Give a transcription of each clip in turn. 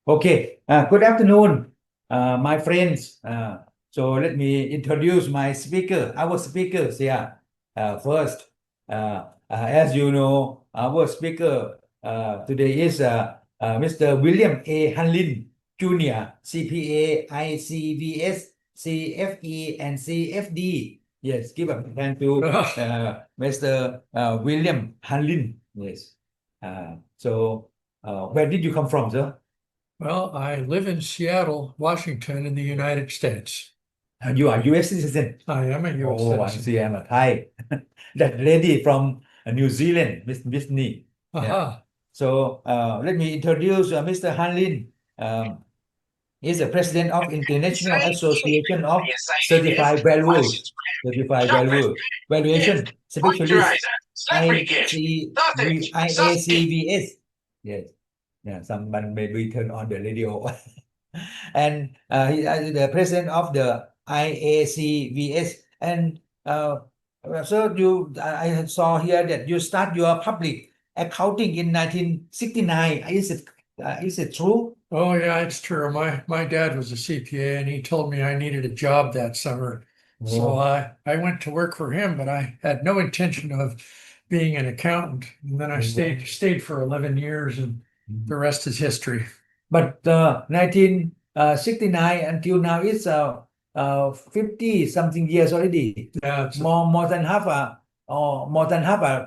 Okay, good afternoon, my friends. So let me introduce my speaker, our speakers here. First, as you know, our speaker today is Mr. William A. Hanlin, Jr., CPA, ICVS, CFE, and CFD. Yes, give a hand to Mr. William Hanlin. Yes. Where did you come from, sir? Well, I live in Seattle, Washington, in the United States. You are U.S. citizen. I am a U.S. Oh, I citizen. see. I'm a Thai. That lady from New Zealand, Miss Disney. Aha. So let me introduce Mr. Hanlin. He's the president of International Association of Certified Valuers, Valuation Specialist, IACVS. Yes. Yeah, someone maybe turn on the radio. And he is the president of the IACVS. And so I saw here that you start your public accounting in 1969. Is it true? Oh, yeah, it's true. My dad was a CPA, and he told me I needed a job that summer. So I went to work for him, but I had no intention of being an accountant. And then I stayed for 11 years, and the rest is history. But 1969 until now, it's 50 something years already. Yeah, more than half a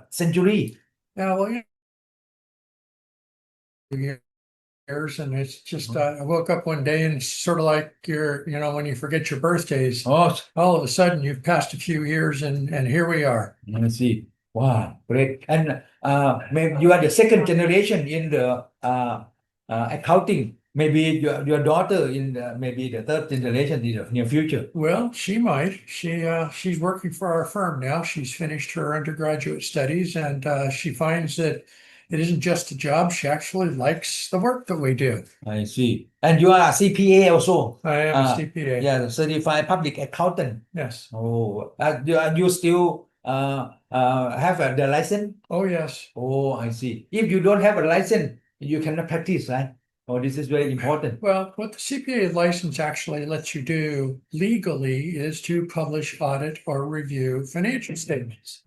century. yeah, well, years, and it's just I woke up one day and it's sort of like when you forget your birthdays. Oh, all of a sudden you've passed a few years and here we are. Let's see. Wow, great. And maybe you are the second generation in the accounting. Maybe your daughter in maybe the third generation in the near future. Well, she might. She's working for our firm now. She's finished her undergraduate studies, and she finds that it isn't just a job. She actually likes the work that we do. I see. And you are a CPA also. I am a CPA. Yeah, certified public accountant. Yes. Oh, you still have the license? Oh, yes. Oh, I see. If you don't have a license, you cannot practice, right? Oh, this is very important. Well, what the CPA license actually lets you do legally is to publish, audit, or review financial statements.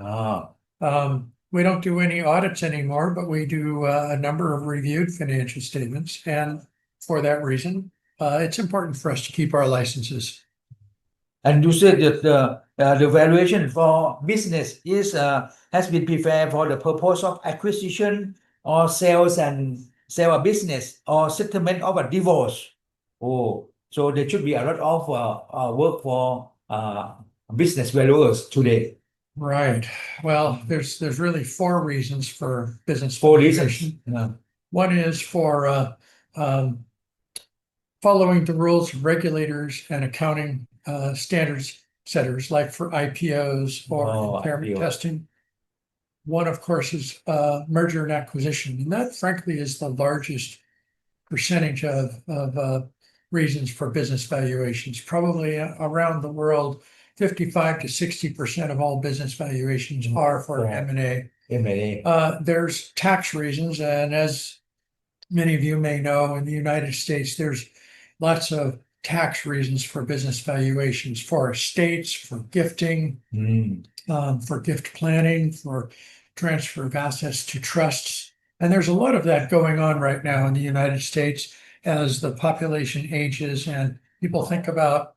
We don't do any audits anymore, but we do a number of reviewed financial statements. And for that reason, it's important for us to keep our licenses. And you said that the valuation for business has been prepared for the purpose of acquisition or sales and sell a business or settlement of a divorce. Oh, so there should be a lot of work for business valuers today. Right. Well, there's really four reasons for business valuation. Yeah. One is for following the rules of regulators and accounting standards setters, like for IPOs or impairment testing. One, of course, is merger and acquisition, and that, frankly, is the largest percentage of reasons for business valuations. Probably around the world, 55 to 60% of all business valuations are for M&A. There's tax reasons, and as many of you may know, in the United States, there's lots of tax reasons for business valuations, for estates, for gifting, for gift planning, for transfer of assets to trusts. And there's a lot of that going on right now in the United States as the population ages and people think about,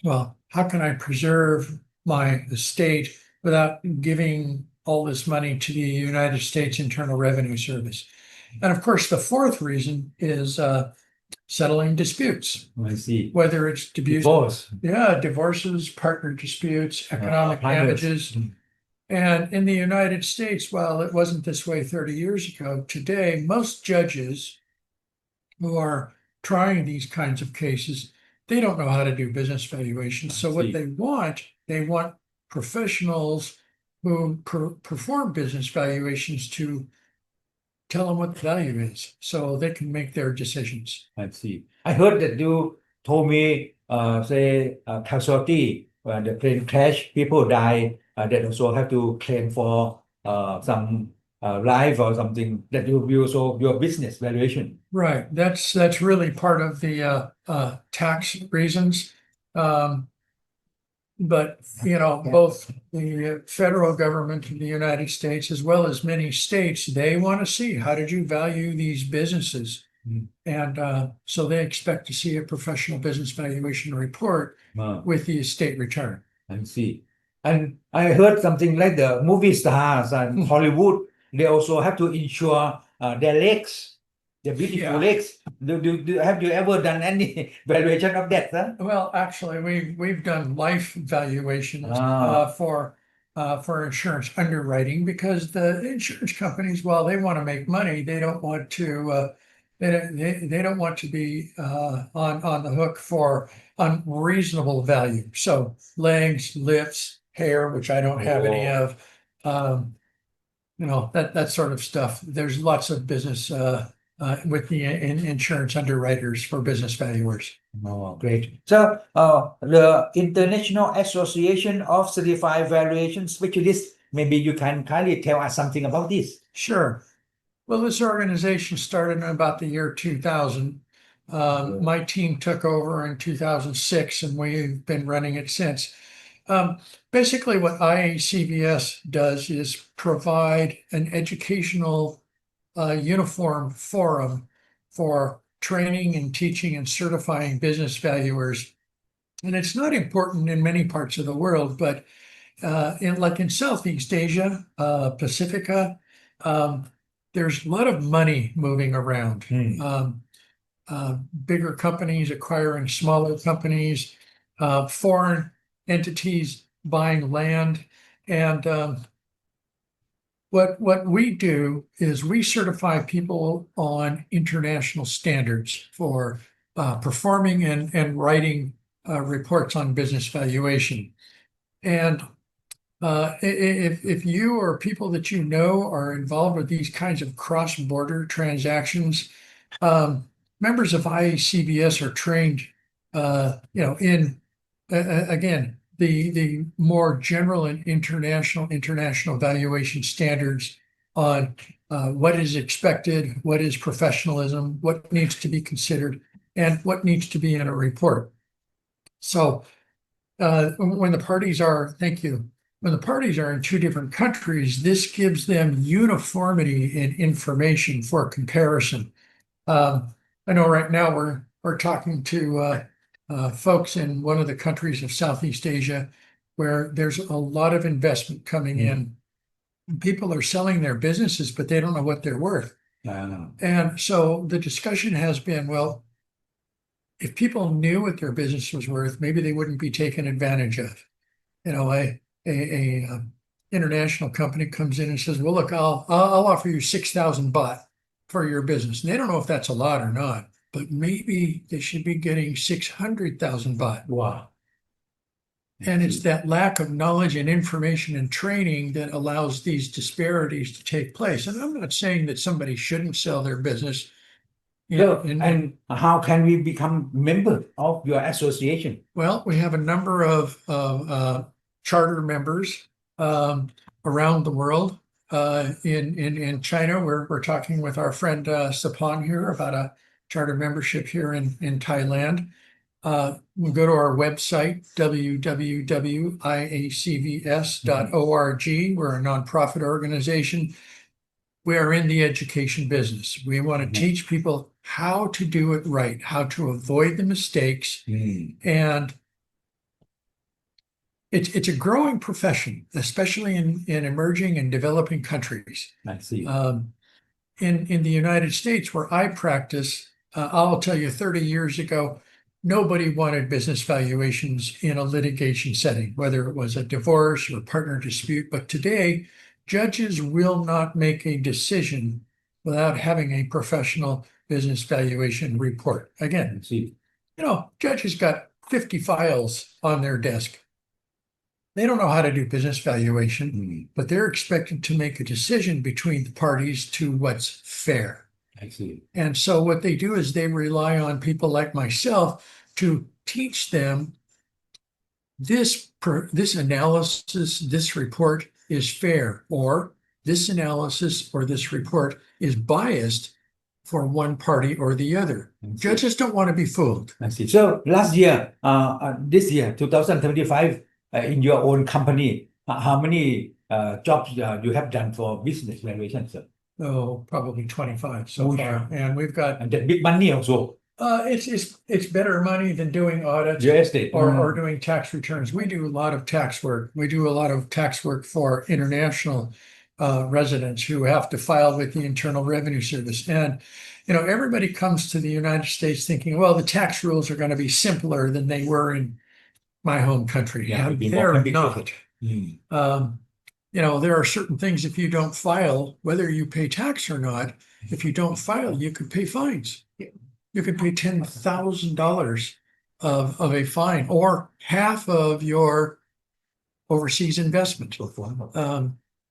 well, how can I preserve my estate without giving all this money to the United States Internal Revenue Service? And of course, the fourth reason is settling disputes. I see. Whether it's divorce. Yeah, divorces, partner disputes, economic damages. And in the United States, while it wasn't this way 30 years ago, today, most judges who are trying these kinds of cases, they don't know how to do business valuations. So what they want professionals who perform business valuations to tell them what the value is so they can make their decisions. I see. I heard that you told me, casualty, when the plane crash, people die, they also have to claim for some life or something that you view so your business valuation. Right. That's really part of the tax reasons. But both the federal government in the United States as well as many states, they want to see how did you value these businesses. And so they expect to see a professional business valuation report with the estate return. I see. And I heard something like the movie stars and Hollywood, they also have to insure their legs, the beautiful Yeah. legs. Have you ever done any valuation of that, sir? Well, actually, we've done life valuations for insurance underwriting because the insurance companies, while they want to make money, they don't want to they don't want to be on the hook for unreasonable value. So legs, lips, hair, which I don't have any of, that sort of stuff. There's lots of business with the insurance underwriters for business valuers. Oh, great. So, the International Association of Certified Valuation Specialists, maybe you can kindly tell us something about this. Sure. Well, this organization started in about the year 2000. My team took over in 2006, and we've been running it since. Basically, what IACVS does is provide an educational uniform forum for training and teaching and certifying business valuers. And it's not important in many parts of the world, but in Southeast Asia, Pacifica, there's a lot of money moving around. Bigger companies acquiring smaller companies, foreign entities buying land. And what we do is we certify people on international standards for performing and writing reports on business valuation. And if you or people that you know are involved with these kinds of cross-border transactions, members of IACVS are trained, in again the more general and international valuation standards on what is expected, what is professionalism, what needs to be considered, and what needs to be in a report. So when the parties are, thank you. When the parties are in two different countries, this gives them uniformity in information for comparison. I know right now we're talking to folks in one of the countries of Southeast Asia where there's a lot of investment coming in. People are selling their businesses, but they don't know what they're worth. And so the discussion has been, well, if people knew what their business was worth, maybe they wouldn't be taken advantage of. A international company comes in and says, well, look, I'll offer you 6,000 baht for your business. And they don't know if that's a lot or not, but maybe they should be getting 600,000 baht. Wow. And it's that lack of knowledge and information and training that allows these disparities to take place. And I'm not saying that somebody shouldn't sell their business. And how can we become member of your association? Well, we have a number of charter members around the world. In China, we're talking with our friend Sapan here about a charter membership here in Thailand. We go to our website, www.iacvs.org. We're a nonprofit organization. We are in the education business. We want to teach people how to do it right, how to avoid the mistakes. And it's a growing profession, especially in emerging and developing countries. I see. In the United States, where I practice, I'll tell you, 30 years ago, nobody wanted business valuations in a litigation setting, whether it was a divorce or partner dispute. But today, judges will not make a decision without having a professional business valuation report. Again, judges got 50 files on their desk. They don't know how to do business valuation, but they're expected to make a decision between the parties to what's fair. I see. And so what they do is they rely on people like myself to teach them this analysis, this report is fair, or this analysis or this report is biased for one party or the other. Judges don't want to be fooled. I see. So last year, this year, 2025, in your own company, how many jobs you have done for business valuation, sir? Oh, probably 25 so far. And we've got And that big money also. It's better money than doing audits Real estate. or doing tax returns. We do a lot of tax work. We do a lot of tax work for international residents who have to file with the Internal Revenue Service. And, everybody comes to the United States thinking, well, the tax rules are going to be simpler than they were in my home country. Yeah, And maybe they're more not. There are certain things, if you don't file, whether you pay tax or not, if you don't file, you could pay fines. You could pay $10,000 of a fine or half of your overseas investment.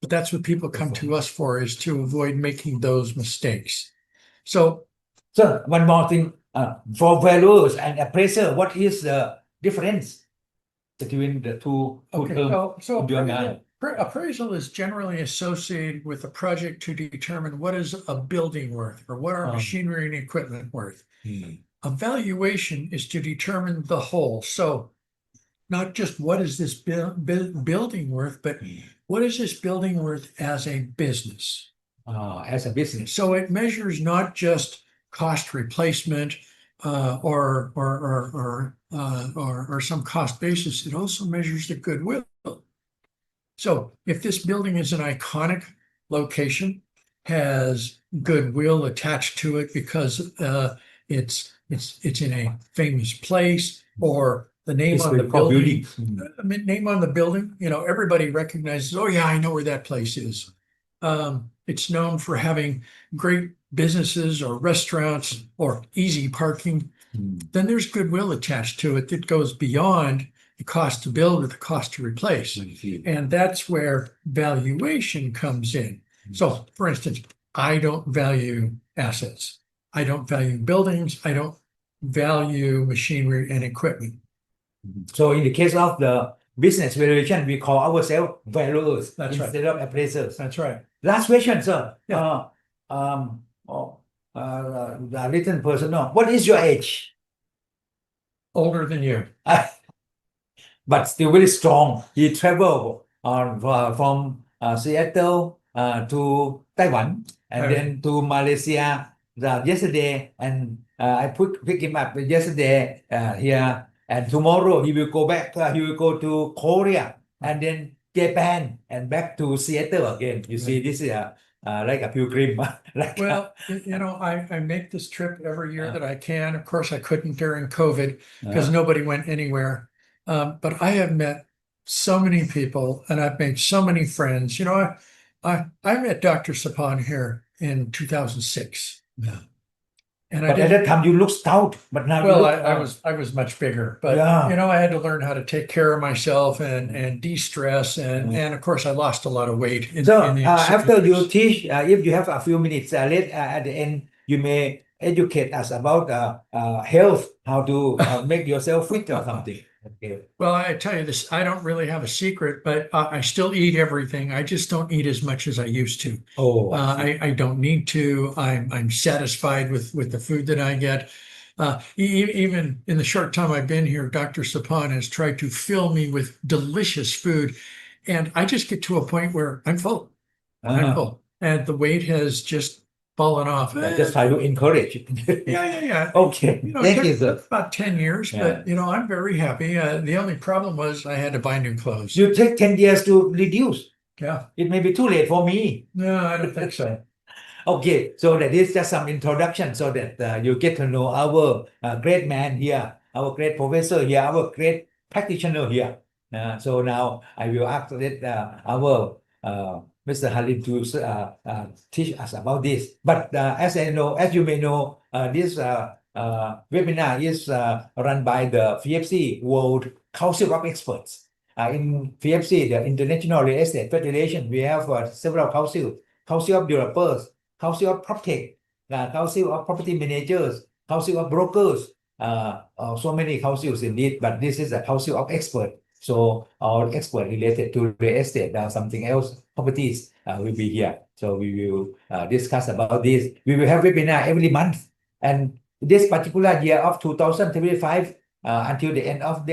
But that's what people come to us for, is to avoid making those mistakes. So one more thing, for valuers and appraiser, what is the difference between the two terms? So appraisal is generally associated with a project to determine what is a building worth or what are machinery and equipment worth. A valuation is to determine the whole. So not just what is this building worth, but what is this building worth as a business? As a business. So it measures not just cost replacement or some cost basis. It also measures the goodwill. So if this building is an iconic location, has goodwill attached to it because it's in a famous place, or the name on the building. Name on the building, everybody recognizes, oh yeah, I know where that place is. It's known for having great businesses or restaurants or easy parking. Then there's goodwill attached to it that goes beyond the cost to build or the cost to replace. And that's where valuation comes in. So, for instance, I don't value assets. I don't value buildings. I don't value machinery and equipment. So in the case of the business valuation, we call ourselves valuers instead of appraisers. That's right. Last question, sir. Yeah. A little personal. What is your age? Older than you. But still very strong. He traveled from Seattle to Taiwan and then to Malaysia yesterday, and I pick him up yesterday here, and tomorrow he will go back. He will go to Korea and then Japan and back to Seattle again. You see, this is like a pilgrim. I make this trip every year that I can. Of course, I couldn't during COVID because nobody went anywhere. But I have met so many people and I've made so many friends. I met Dr. Sapan here in 2006. Yeah. And but at that time you look stout, but now I was much bigger. But I had to learn how to take care of myself and de-stress, and of course I lost a lot of weight. After you teach, if you have a few minutes left at the end, you may educate us about health, how to make yourself fit or something. Okay. Well, I tell you this, I don't really have a secret, but I still eat everything. I just don't eat as much as I used to. I don't need to. I'm satisfied with the food that I get. Even in the short time I've been here, Dr. Sapan has tried to fill me with delicious food, and I just get to a point where I'm full. I'm full, and the weight has just fallen off. Just try to encourage it. Yeah. Okay. Thank you, sir. About 10 years, but I'm very happy. The only problem was I had to buy new clothes. You take 10 years to reduce. Yeah. It may be too late for me. No, I don't think so. Okay, so that is just some introduction so that you get to know our great man here, our great professor here, our great practitioner here. So now I will ask our Mr. Hanlin to teach us about this. But as you may know, this webinar is run by the VFC World Council of Experts. In VFC, the International Real Estate Federation, we have several councils: Council of Developers, Council of PropTech, Council of Property Managers, Council of Brokers. So many councils indeed, but this is a Council of Experts. So all experts related to real estate, something else, properties. will be here. So we will discuss about this. We will have webinar every month. And this particular year of 2025, until the end of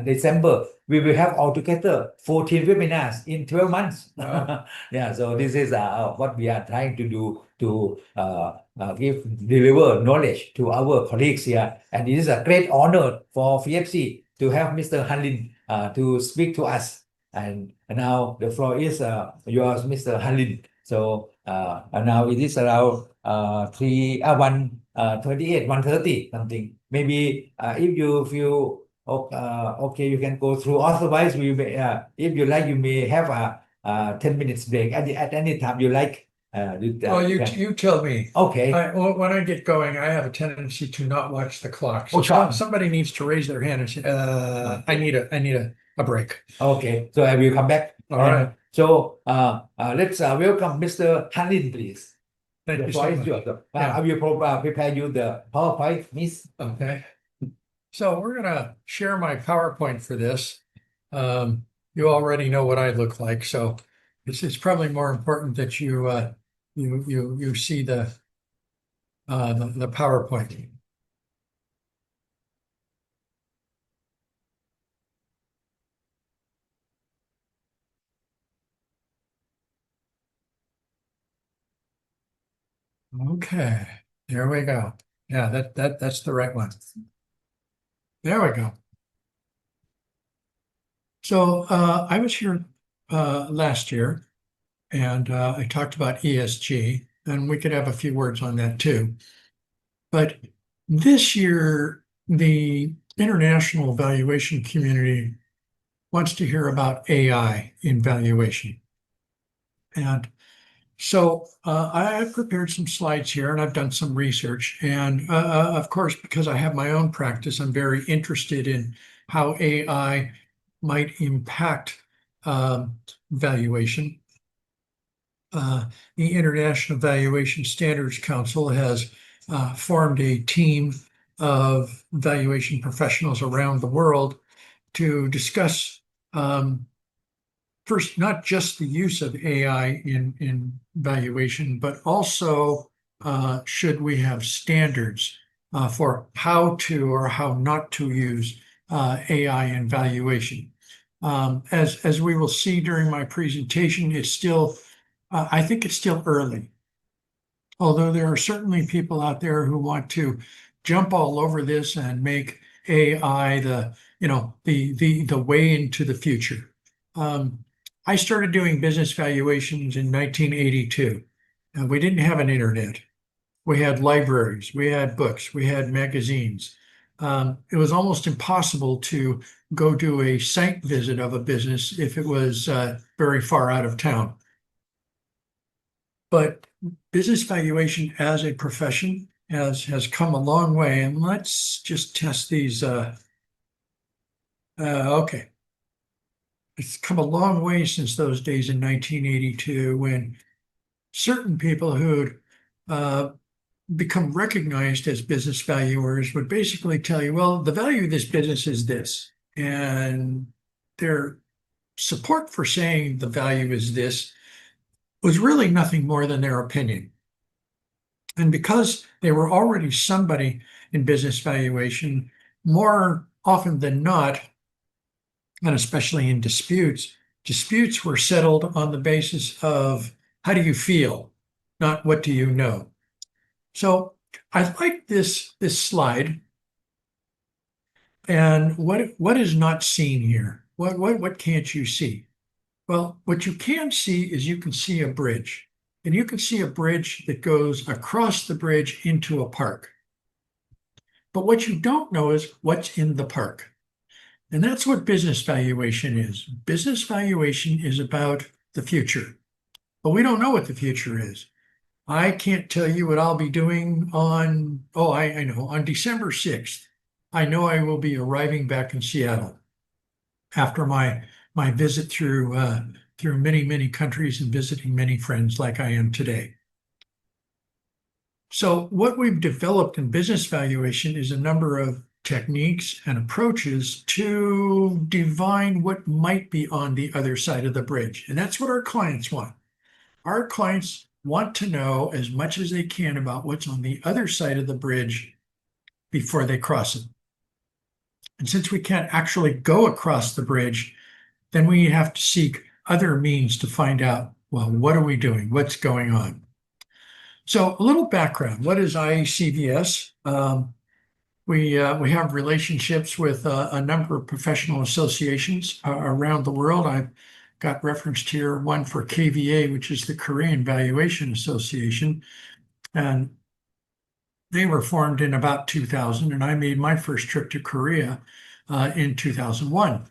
December, we will have altogether 14 webinars in 12 months. Wow. Yeah, so this is what we are trying to do to deliver knowledge to our colleagues here. And it is a great honor for VFC to have Mr. Hanlin to speak to us. And now the floor is yours, Mr. Hanlin. So now it is around 1:28, 1:30 something. Maybe if you feel okay, you can go through. Otherwise, we may, if you like, you may have a 10 minutes break at any time you like. Well, you tell me. Okay. When I get going, I have a tendency to not watch the clock. So sure. somebody needs to raise their hand and say, I need a break. Okay, so I will come back. All right. So let's welcome Mr. Hanlin, please. Thank The you floor so is much. yours. Yeah. I will prepare you the PowerPoint, Miss. Okay. So we're gonna share my PowerPoint for this. You already know what I look like, so it's probably more important that you see the PowerPoint. Okay, there we go. Yeah, that's the right one. There we go. So I was here last year, and I talked about ESG, and we could have a few words on that too. But this year, the international valuation community wants to hear about AI in valuation. And so I've prepared some slides here and I've done some research. And of course, because I have my own practice, I'm very interested in how AI might impact valuation. The International Valuation Standards Council has formed a team of valuation professionals around the world to discuss first, not just the use of AI in valuation, but also should we have standards for how to or how not to use AI in valuation. As we will see during my presentation, it's still, I think it's still early. Although there are certainly people out there who want to jump all over this and make AI the way into the future. I started doing business valuations in 1982. And we didn't have an internet. We had libraries, we had books, we had magazines. It was almost impossible to go do a site visit of a business if it was very far out of town. But business valuation as a profession has come a long way. And let's just test these. Okay. It's come a long way since those days in 1982 when certain people who'd become recognized as business valuers would basically tell you, well, the value of this business is this. And their support for saying the value is this was really nothing more than their opinion. And because they were already somebody in business valuation, more often than not, and especially in disputes were settled on the basis of how do you feel, not what do you know. So I like this slide. And what is not seen here? What can't you see? Well, what you can see is you can see a bridge. And you can see a bridge that goes across the bridge into a park. But what you don't know is what's in the park. And that's what business valuation is. Business valuation is about the future. But we don't know what the future is. I can't tell you what I'll be doing on, I know, on December 6th. I know I will be arriving back in Seattle after my visit through many, many countries and visiting many friends like I am today. So what we've developed in business valuation is a number of techniques and approaches to divine what might be on the other side of the bridge. And that's what our clients want. Our clients want to know as much as they can about what's on the other side of the bridge before they cross it. And since we can't actually go across the bridge, then we have to seek other means to find out, well, what are we doing? What's going on? So a little background. What is IACVS? We have relationships with a number of professional associations around the world. I've got referenced here one for KVA, which is the Korean Valuation Association. And they were formed in about 2000, and I made my first trip to Korea in 2001.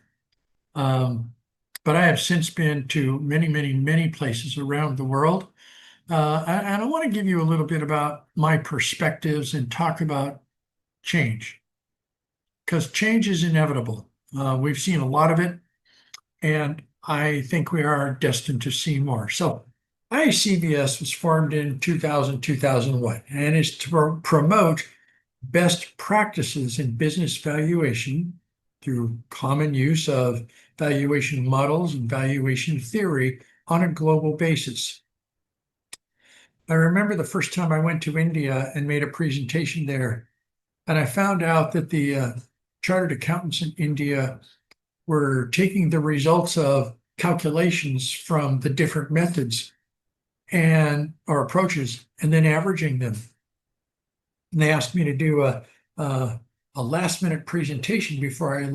But I have since been to many, many, many places around the world. And I want to give you a little bit about my perspectives and talk about change, because change is inevitable. We've seen a lot of it, and I think we are destined to see more. So IACVS was formed in 2000, 2001, and is to promote best practices in business valuation through common use of valuation models and valuation theory on a global basis. I remember the first time I went to India and made a presentation there, and I found out that the chartered accountants in India were taking the results of calculations from the different methods and or approaches and then averaging them. And they asked me to do a last minute presentation before I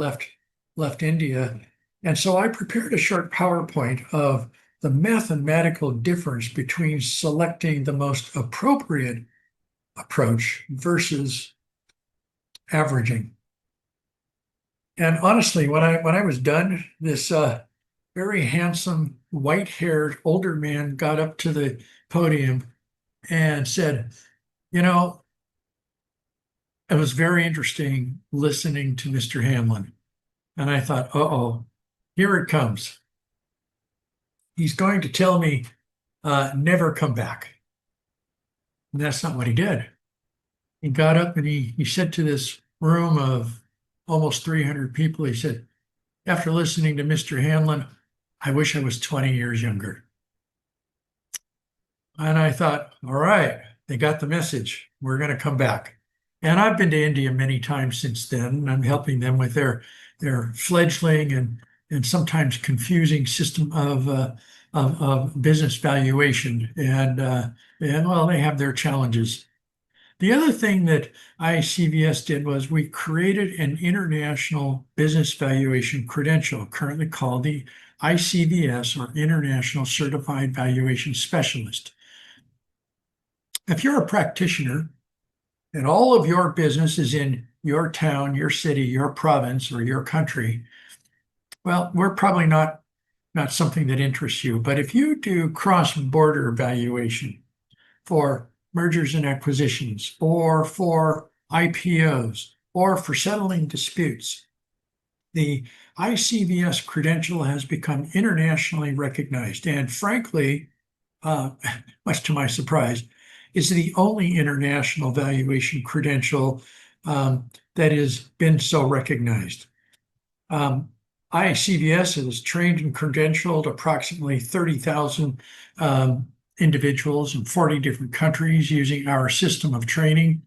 left India. And so I prepared a short PowerPoint of the mathematical difference between selecting the most appropriate approach versus averaging. And honestly, when I was done, this very handsome, white-haired older man got up to the podium and said, you know, it was very interesting listening to Mr. Hanlin. And I thought, uh-oh, here it comes. He's going to tell me never come back. And that's not what he did. He got up and he said to this room of almost 300 people, he said, after listening to Mr. Hanlin, I wish I was 20 years younger. And I thought, all right, they got the message. We're going to come back. And I've been to India many times since then. I'm helping them with their fledgling and sometimes confusing system of business valuation. And well, they have their challenges. The other thing that ICVS did was we created an international business valuation credential, currently called the ICVS, or International Certified Valuation Specialist. If you're a practitioner and all of your business is in your town, your city, your province, or your country, well, we're probably not something that interests you. But if you do cross-border valuation for mergers and acquisitions, or for IPOs, or for settling disputes, the ICVS credential has become internationally recognized. And frankly, much to my surprise, is the only international valuation credential that has been so recognized. IACVS has trained and credentialed approximately 30,000 individuals in 40 different countries using our system of training.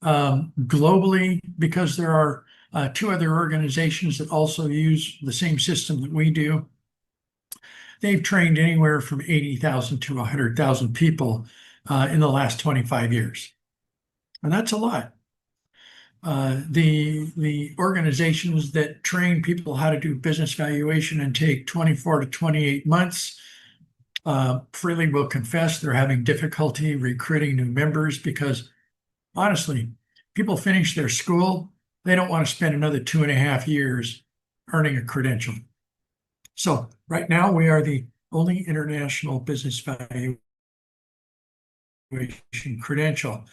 Globally, because there are two other organizations that also use the same system that we do, they've trained anywhere from 80,000 to 100,000 people in the last 25 years. And that's a lot. The organizations that train people how to do business valuation and take 24 to 28 months freely will confess they're having difficulty recruiting new members because, honestly, people finish their school, they don't want to spend another 2.5 years earning a credential. So right now we are the only international business valuation credential.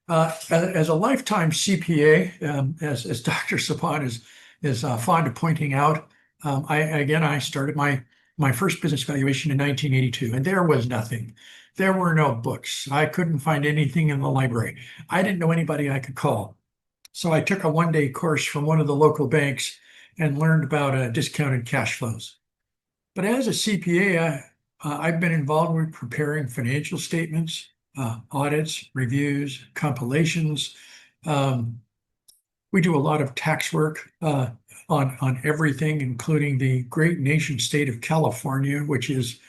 As a lifetime CPA, as Dr. Sapan is fond of pointing out, I started my first business valuation in 1982, and there was nothing. There were no books. I couldn't find anything in the library. I didn't know anybody I could call. So I took a one-day course from one of the local banks and learned about discounted cash flows. But as a CPA, I've been involved with preparing financial statements, audits, reviews, compilations. We do a lot of tax work on everything, including the great nation state of California, which is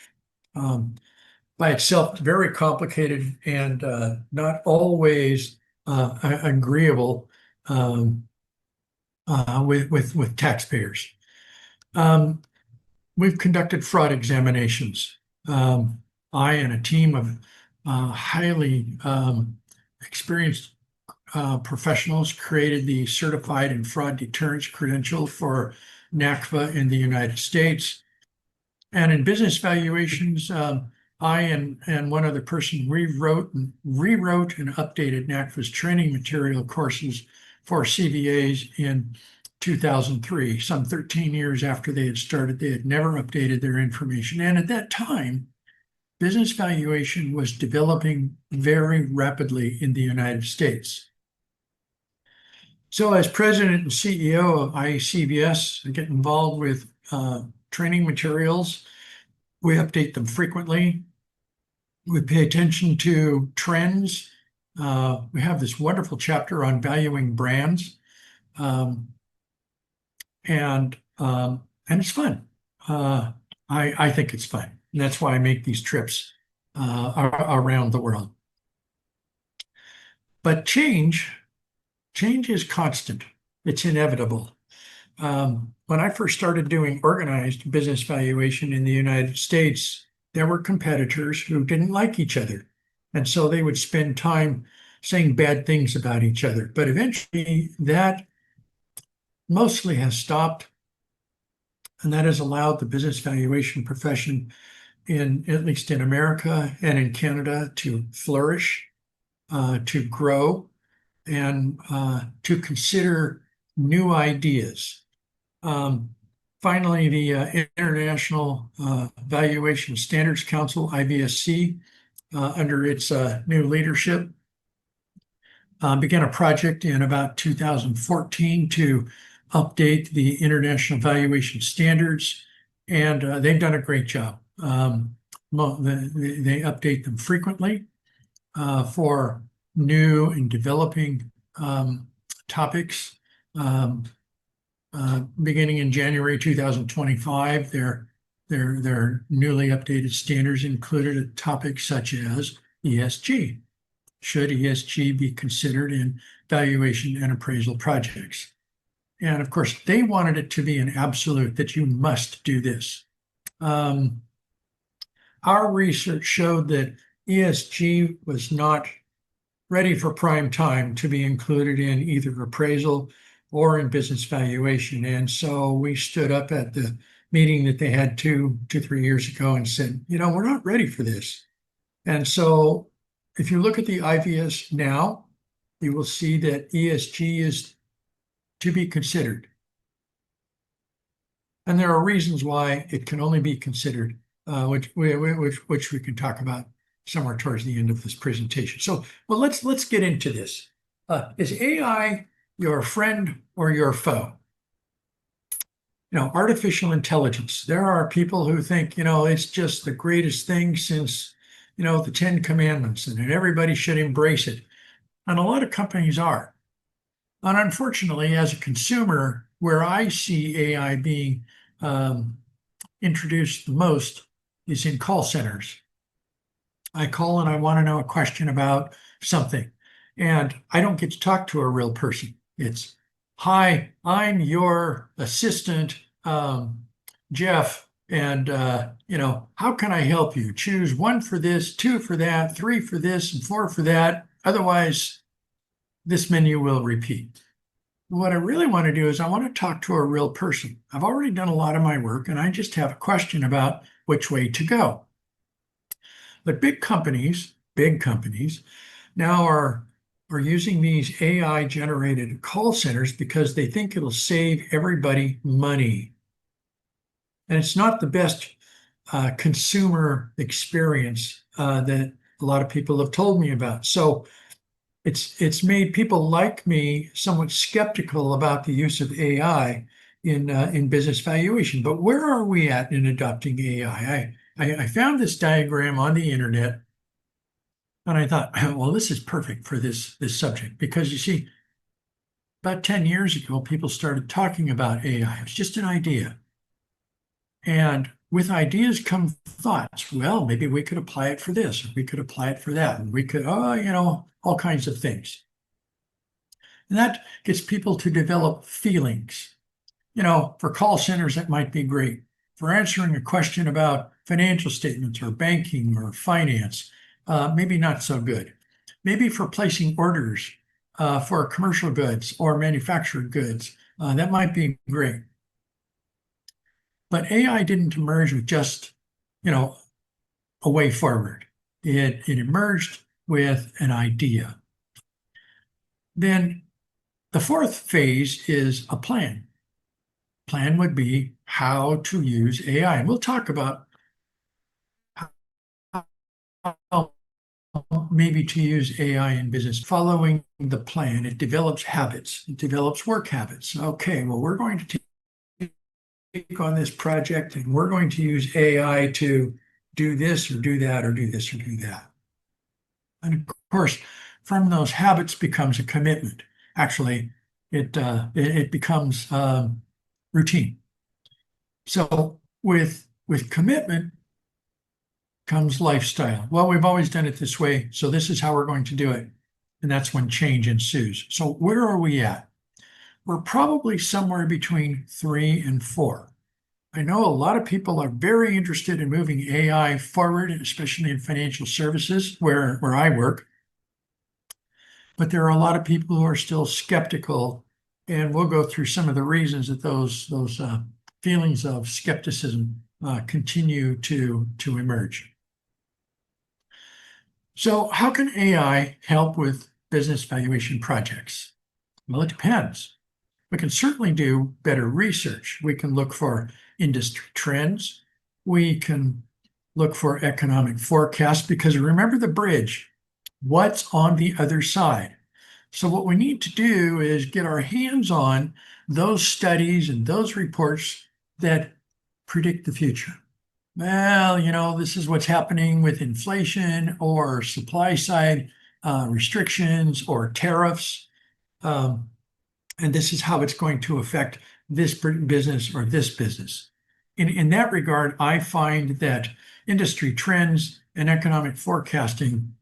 by itself very complicated and not always agreeable with taxpayers. We've conducted fraud examinations. I and a team of highly experienced professionals created the Certified in Fraud Deterrence credential for NACFA in the United States. And in business valuations, I and one other person rewrote and updated NACFA's training material courses for CVAs in 2003, some 13 years after they had started. They had never updated their information. And at that time, business valuation was developing very rapidly in the United States. So as president and CEO of IACVS, I get involved with training materials. We update them frequently. We pay attention to trends. We have this wonderful chapter on valuing brands. And it's fun. I think it's fun. And that's why I make these trips around the world. But change is constant. It's inevitable. When I first started doing organized business valuation in the United States, there were competitors who didn't like each other. And so they would spend time saying bad things about each other. But eventually that mostly has stopped. And that has allowed the business valuation profession at least in America and in Canada, to flourish, to grow, and to consider new ideas. Finally, the International Valuation Standards Council, IVSC, under its new leadership, began a project in about 2014 to update the international valuation standards, and they've done a great job. They update them frequently for new and developing topics. Beginning in January 2025, their newly updated standards included topics such as ESG. Should ESG be considered in valuation and appraisal projects? And of course, they wanted it to be an absolute that you must do this. Our research showed that ESG was not ready for prime time to be included in either appraisal or in business valuation. And so we stood up at the meeting that they had 3 years ago and said, we're not ready for this. And so if you look at the IVS now, you will see that ESG is to be considered. And there are reasons why it can only be considered, which we can talk about somewhere towards the end of this presentation. So, well, let's get into this. Is AI your friend or your foe? Artificial intelligence. There are people who think, it's just the greatest thing since, the 10 Commandments, and everybody should embrace it. And a lot of companies are. And unfortunately, as a consumer, where I see AI being introduced the most is in call centers. I call and I want to know a question about something, and I don't get to talk to a real person. It's, hi, I'm your assistant, Jeff, and how can I help you? Choose 1 for this, 2 for that, 3 for this, and 4 for that. Otherwise, this menu will repeat. What I really want to do is I want to talk to a real person. I've already done a lot of my work, and I just have a question about which way to go. But big companies now are using these AI-generated call centers because they think it'll save everybody money. And it's not the best consumer experience that a lot of people have told me about. So it's made people like me somewhat skeptical about the use of AI in business valuation. But where are we at in adopting AI? I found this diagram on the internet, and I thought, well, this is perfect for this subject, because you see, about 10 years ago, people started talking about AI. It was just an idea. And with ideas come thoughts. Well, maybe we could apply it for this, or we could apply it for that, and we could, all kinds of things. And that gets people to develop feelings. For call centers, that might be great. For answering a question about financial statements or banking or finance, maybe not so good. Maybe for placing orders for commercial goods or manufactured goods, that might be great. But AI didn't emerge with just, a way forward. It emerged with an idea. Then the fourth phase is a plan. Plan would be how to use AI. And we'll talk about how maybe to use AI in business. Following the plan, it develops habits. It develops work habits. Okay, well, we're going to take on this project and we're going to use AI to do this or do that or do this or do that. And of course, from those habits becomes a commitment. Actually, it becomes routine. So with commitment comes lifestyle. Well, we've always done it this way, so this is how we're going to do it. And that's when change ensues. So where are we at? We're probably somewhere between 3 and 4. I know a lot of people are very interested in moving AI forward, especially in financial services where I work. But there are a lot of people who are still skeptical, and we'll go through some of the reasons that those feelings of skepticism continue to emerge. So how can AI help with business valuation projects? Well, it depends. We can certainly do better research. We can look for industry trends. We can look for economic forecasts, because remember the bridge, what's on the other side? So what we need to do is get our hands on those studies and those reports that predict the future. Well, this is what's happening with inflation or supply side restrictions or tariffs. And this is how it's going to affect this business or this business. In that regard, I find that industry trends and economic forecasting,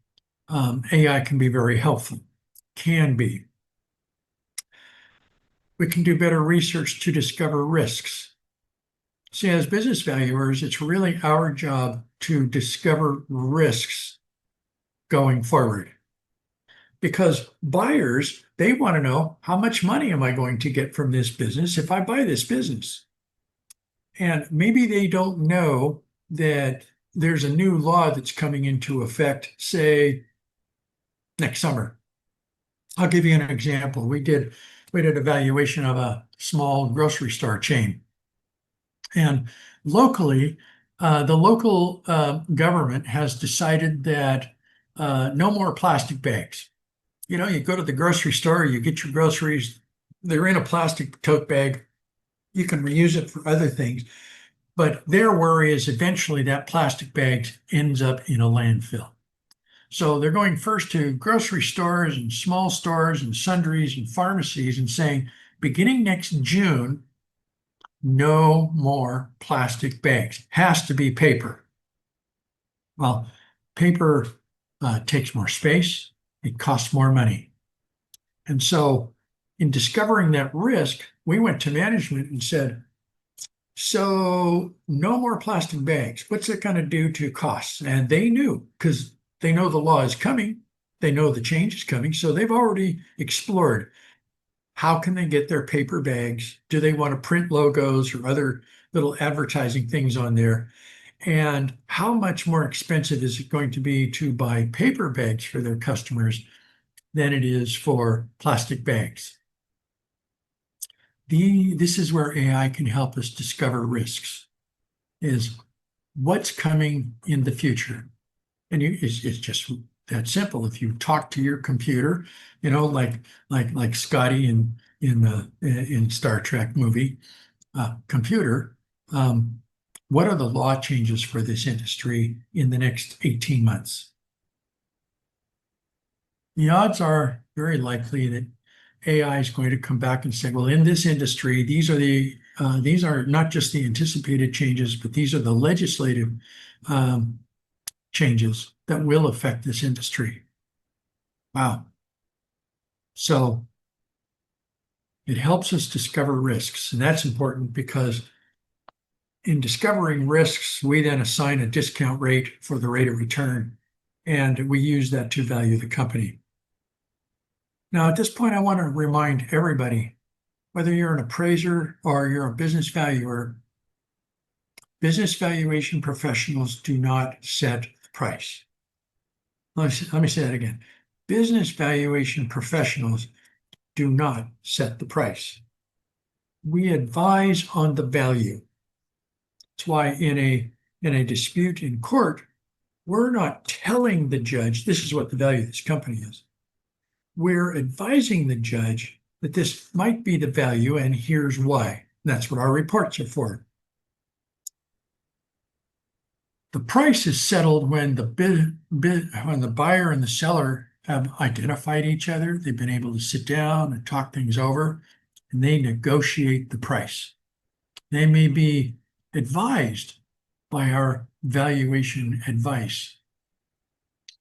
AI can be very helpful. Can be. We can do better research to discover risks. See, as business valuers, it's really our job to discover risks going forward. Because buyers, they want to know, how much money am I going to get from this business if I buy this business? And maybe they don't know that there's a new law that's coming into effect, say, next summer. I'll give you an example. We did a valuation of a small grocery store chain. And locally, the local government has decided that no more plastic bags. You go to the grocery store, you get your groceries, they're in a plastic tote bag. You can reuse it for other things. But their worry is eventually that plastic bag ends up in a landfill. So they're going first to grocery stores and small stores and sundries and pharmacies and saying, beginning next June, no more plastic bags. Has to be paper. Well, paper takes more space. It costs more money. And so in discovering that risk, we went to management and said, so no more plastic bags. What's it going to do to costs? And they knew, because they know the law is coming. They know the change is coming. So they've already explored, how can they get their paper bags? Do they want to print logos or other little advertising things on there? And how much more expensive is it going to be to buy paper bags for their customers than it is for plastic bags? This is where AI can help us discover risks, is what's coming in the future. And it's just that simple. If you talk to your computer, like Scotty in Star Trek movie, computer, what are the law changes for this industry in the next 18 months? The odds are very likely that AI is going to come back and say, well, in this industry, these are not just the anticipated changes, but these are the legislative changes that will affect this industry. Wow. So it helps us discover risks, and that's important because in discovering risks, we then assign a discount rate for the rate of return, and we use that to value the company. Now, at this point, I want to remind everybody, whether you're an appraiser or you're a business valuer, business valuation professionals do not set the price. Let me say that again. Business valuation professionals do not set the price. We advise on the value. That's why in a dispute in court, we're not telling the judge this is what the value of this company is. We're advising the judge that this might be the value and here's why. That's what our reports are for. The price is settled when when the buyer and the seller have identified each other. They've been able to sit down and talk things over, and they negotiate the price. They may be advised by our valuation advice,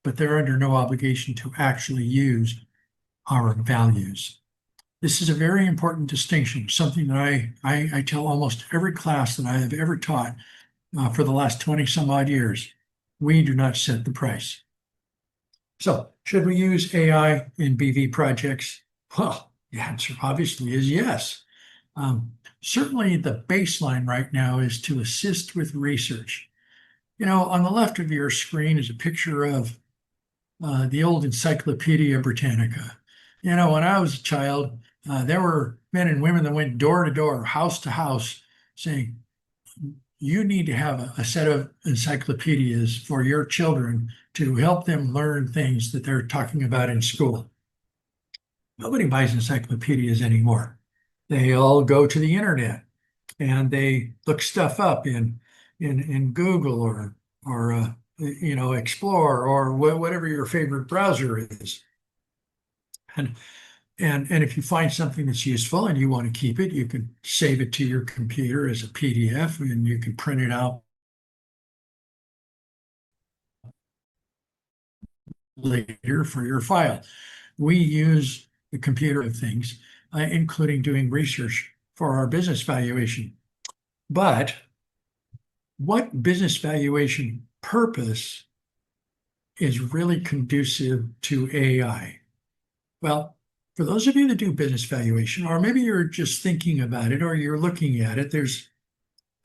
but they're under no obligation to actually use our values. This is a very important distinction, something that I tell almost every class that I have ever taught for the last 20 some odd years. We do not set the price. So should we use AI in BV projects? Well, the answer obviously is yes. Certainly the baseline right now is to assist with research. On the left of your screen is a picture of the old Encyclopedia Britannica. When I was a child, there were men and women that went door to door, house to house, saying, you need to have a set of encyclopedias for your children to help them learn things that they're talking about in school. Nobody buys encyclopedias anymore. They all go to the internet and they look stuff up in Google or Explore or whatever your favorite browser is. And if you find something that's useful and you want to keep it, you can save it to your computer as a PDF and you can print it out later for your file. We use the computer of things, including doing research for our business valuation. But what business valuation purpose is really conducive to AI? Well, for those of you that do business valuation, or maybe you're just thinking about it or you're looking at it, there's,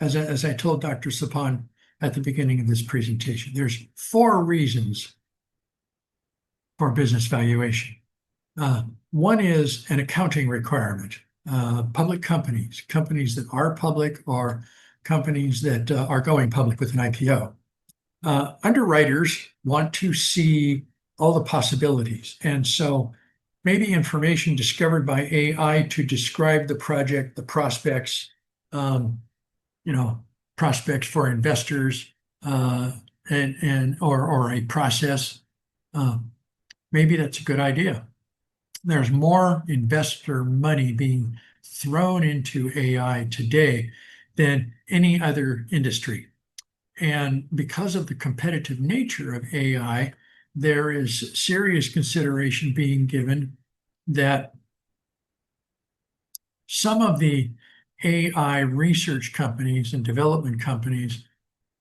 as I told Dr. Sapan at the beginning of this presentation, there's 4 reasons for business valuation. One is an accounting requirement. Public companies that are public or companies that are going public with an IPO. Underwriters want to see all the possibilities. And so maybe information discovered by AI to describe the project, the prospects, prospects for investors, or a process. Maybe that's a good idea. There's more investor money being thrown into AI today than any other industry. And because of the competitive nature of AI, there is serious consideration being given that some of the AI research companies and development companies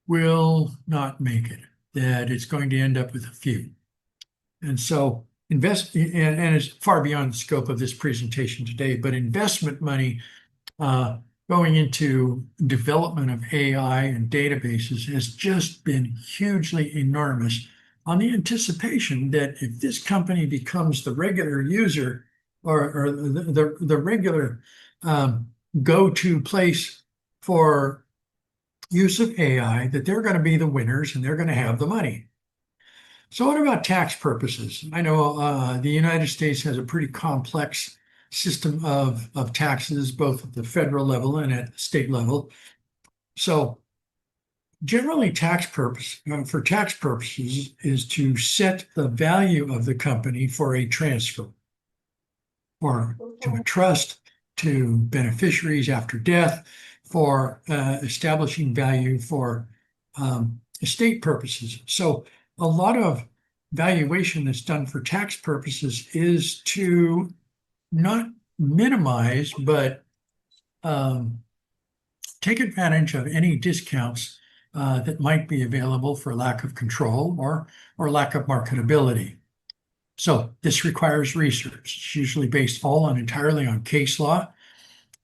will not make it, that it's going to end up with a few. And so and it's far beyond the scope of this presentation today, but investment money going into development of AI and databases has just been hugely enormous on the anticipation that if this company becomes the regular user or the regular go-to place for use of AI, that they're going to be the winners and they're going to have the money. So what about tax purposes? I know the United States has a pretty complex system of taxes, both at the federal level and at the state level. So generally for tax purposes is to set the value of the company for a transfer or to a trust, to beneficiaries after death, for establishing value for estate purposes. So a lot of valuation that's done for tax purposes is to not minimize, but take advantage of any discounts that might be available for lack of control or lack of marketability. So this requires research. It's usually based entirely on case law.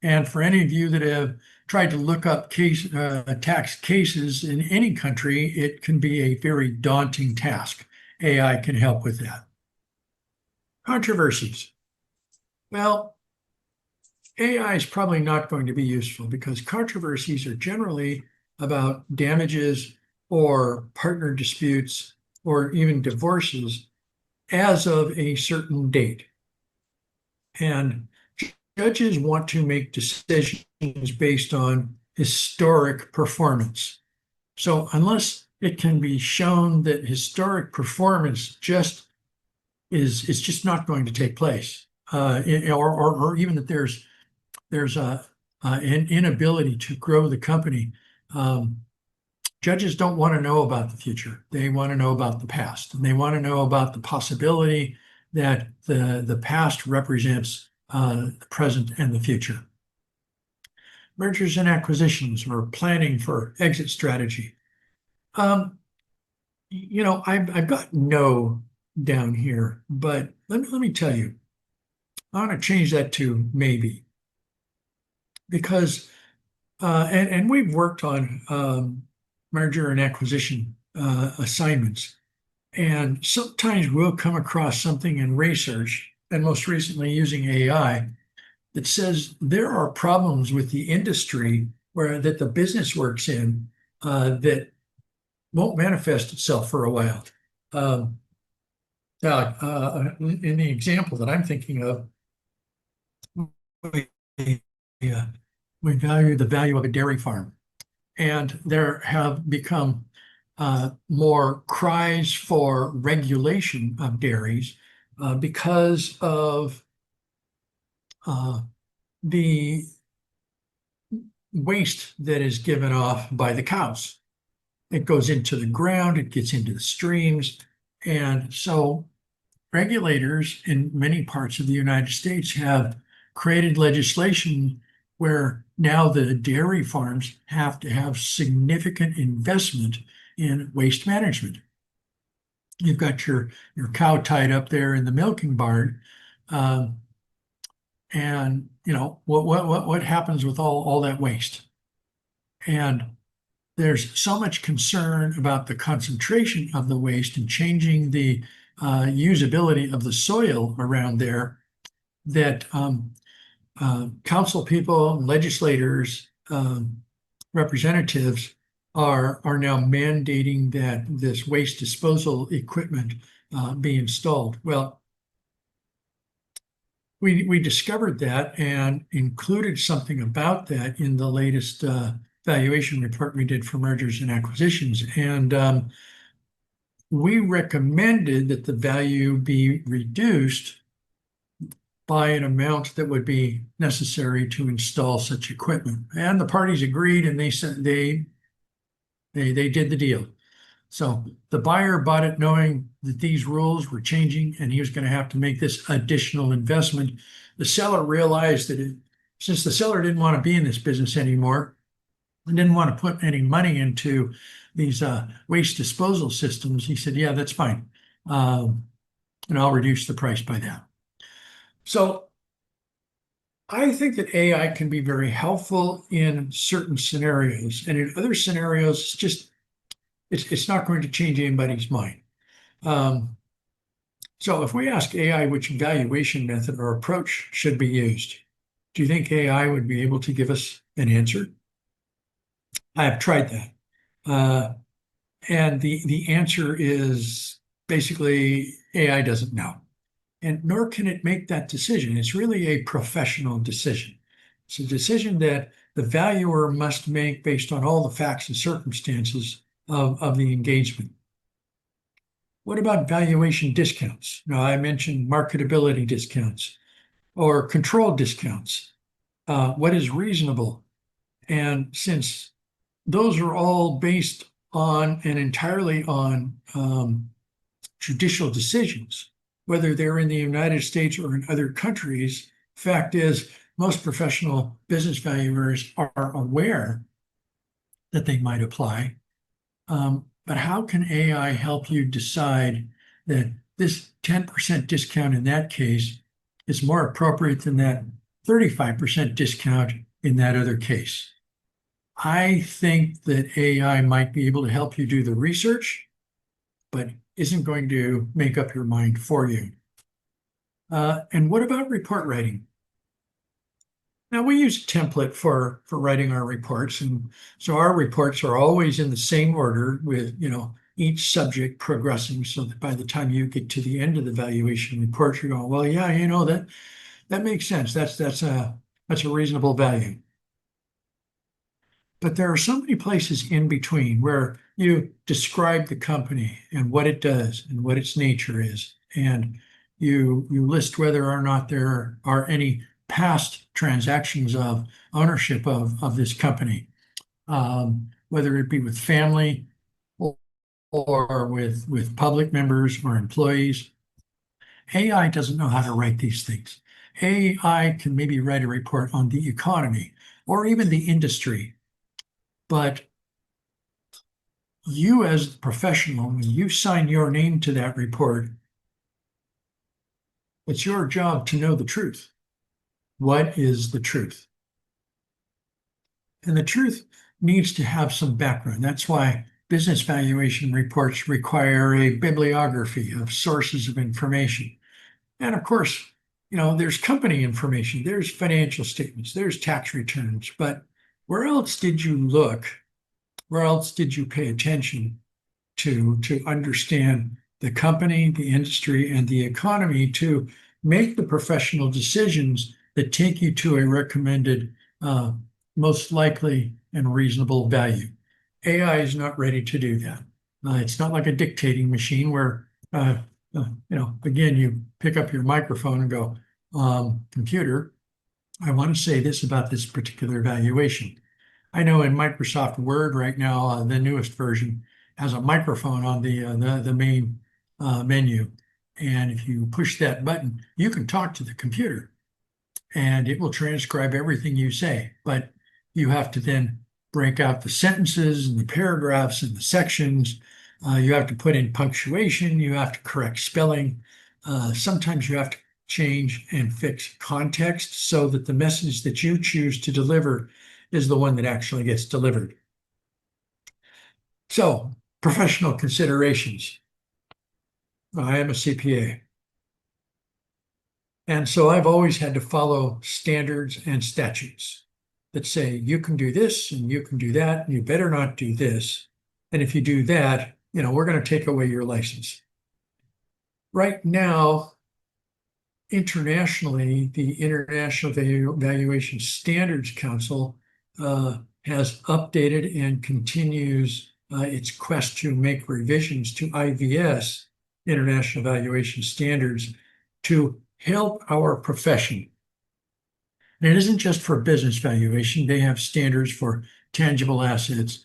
And for any of you that have tried to look up tax cases in any country, it can be a very daunting task. AI can help with that. Controversies. Well, AI is probably not going to be useful because controversies are generally about damages or partner disputes or even divorces as of a certain date. And judges want to make decisions based on historic performance. So unless it can be shown that historic performance is just not going to take place, or even that there's an inability to grow the company, judges don't want to know about the future. They want to know about the past, and they want to know about the possibility that the past represents the present and the future. Mergers and acquisitions or planning for exit strategy. I've got no down here, but let me tell you, I want to change that to maybe, because and we've worked on merger and acquisition assignments. And sometimes we'll come across something in research, and most recently using AI, that says there are problems with the industry that the business works in that won't manifest itself for a while. In the example that I'm thinking of, we value the value of a dairy farm. And there have become more cries for regulation of dairies because of the waste that is given off by the cows. It goes into the ground, it gets into the streams. And so regulators in many parts of the United States have created legislation where now the dairy farms have to have significant investment in waste management. You've got your cow tied up there in the milking barn, and what happens with all that waste? And there's so much concern about the concentration of the waste and changing the usability of the soil around there that council people, legislators, representatives are now mandating that this waste disposal equipment be installed. Well, we discovered that and included something about that in the latest valuation report we did for mergers and acquisitions. And we recommended that the value be reduced by an amount that would be necessary to install such equipment. And the parties agreed, and they said they did the deal. So the buyer bought it knowing that these rules were changing and he was going to have to make this additional investment. The seller realized that since the seller didn't want to be in this business anymore and didn't want to put any money into these waste disposal systems, he said, yeah, that's fine. And I'll reduce the price by that. So I think that AI can be very helpful in certain scenarios, and in other scenarios, it's not going to change anybody's mind. So if we ask AI which valuation method or approach should be used, do you think AI would be able to give us an answer? I have tried that. And the answer is basically AI doesn't know. And nor can it make that decision. It's really a professional decision. It's a decision that the valuer must make based on all the facts and circumstances of the engagement. What about valuation discounts? Now, I mentioned marketability discounts or control discounts. What is reasonable? And since those are all based on and entirely on judicial decisions, whether they're in the United States or in other countries, fact is, most professional business valuers are aware that they might apply. But how can AI help you decide that this 10% discount in that case is more appropriate than that 35% discount in that other case? I think that AI might be able to help you do the research, but isn't going to make up your mind for you. And what about report writing? Now, we use a template for writing our reports, and so our reports are always in the same order with, each subject progressing, so that by the time you get to the end of the valuation report, you're going, well, yeah, that makes sense. That's a reasonable value. But there are so many places in between where you describe the company and what it does and what its nature is, and you list whether or not there are any past transactions of ownership of this company, whether it be with family or with public members or employees. AI doesn't know how to write these things. AI can maybe write a report on the economy or even the industry, but you as the professional, when you sign your name to that report, it's your job to know the truth. What is the truth? And the truth needs to have some background. That's why business valuation reports require a bibliography of sources of information. And of course, there's company information, there's financial statements, there's tax returns, but where else did you look? Where else did you pay attention to understand the company, the industry, and the economy to make the professional decisions that take you to a recommended, most likely and reasonable value? AI is not ready to do that. It's not like a dictating machine where, again, you pick up your microphone and go, computer, I want to say this about this particular valuation. I know in Microsoft Word right now, the newest version has a microphone on the main menu. And if you push that button, you can talk to the computer and it will transcribe everything you say. But you have to then break out the sentences and the paragraphs and the sections. You have to put in punctuation. You have to correct spelling. Sometimes you have to change and fix context so that the message that you choose to deliver is the one that actually gets delivered. So, professional considerations. I am a CPA. And so I've always had to follow standards and statutes that say you can do this and you can do that, and you better not do this. And if you do that, we're going to take away your license. Right now, internationally, the International Valuation Standards Council has updated and continues its quest to make revisions to IVS, International Valuation Standards, to help our profession. And it isn't just for business valuation. They have standards for tangible assets,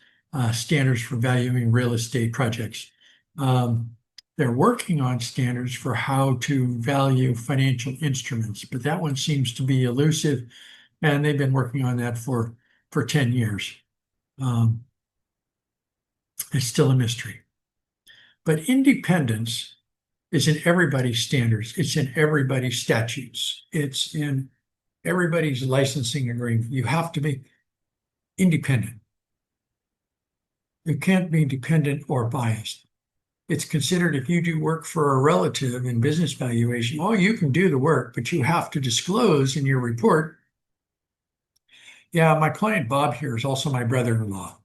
standards for valuing real estate projects. They're working on standards for how to value financial instruments, but that one seems to be elusive, and they've been working on that for 10 years. It's still a mystery. But independence is in everybody's standards. It's in everybody's statutes. It's in everybody's licensing agreement. You have to be independent. You can't be dependent or biased. It's considered if you do work for a relative in business valuation, you can do the work, but you have to disclose in your report, yeah, my client Bob here is also my brother-in-law,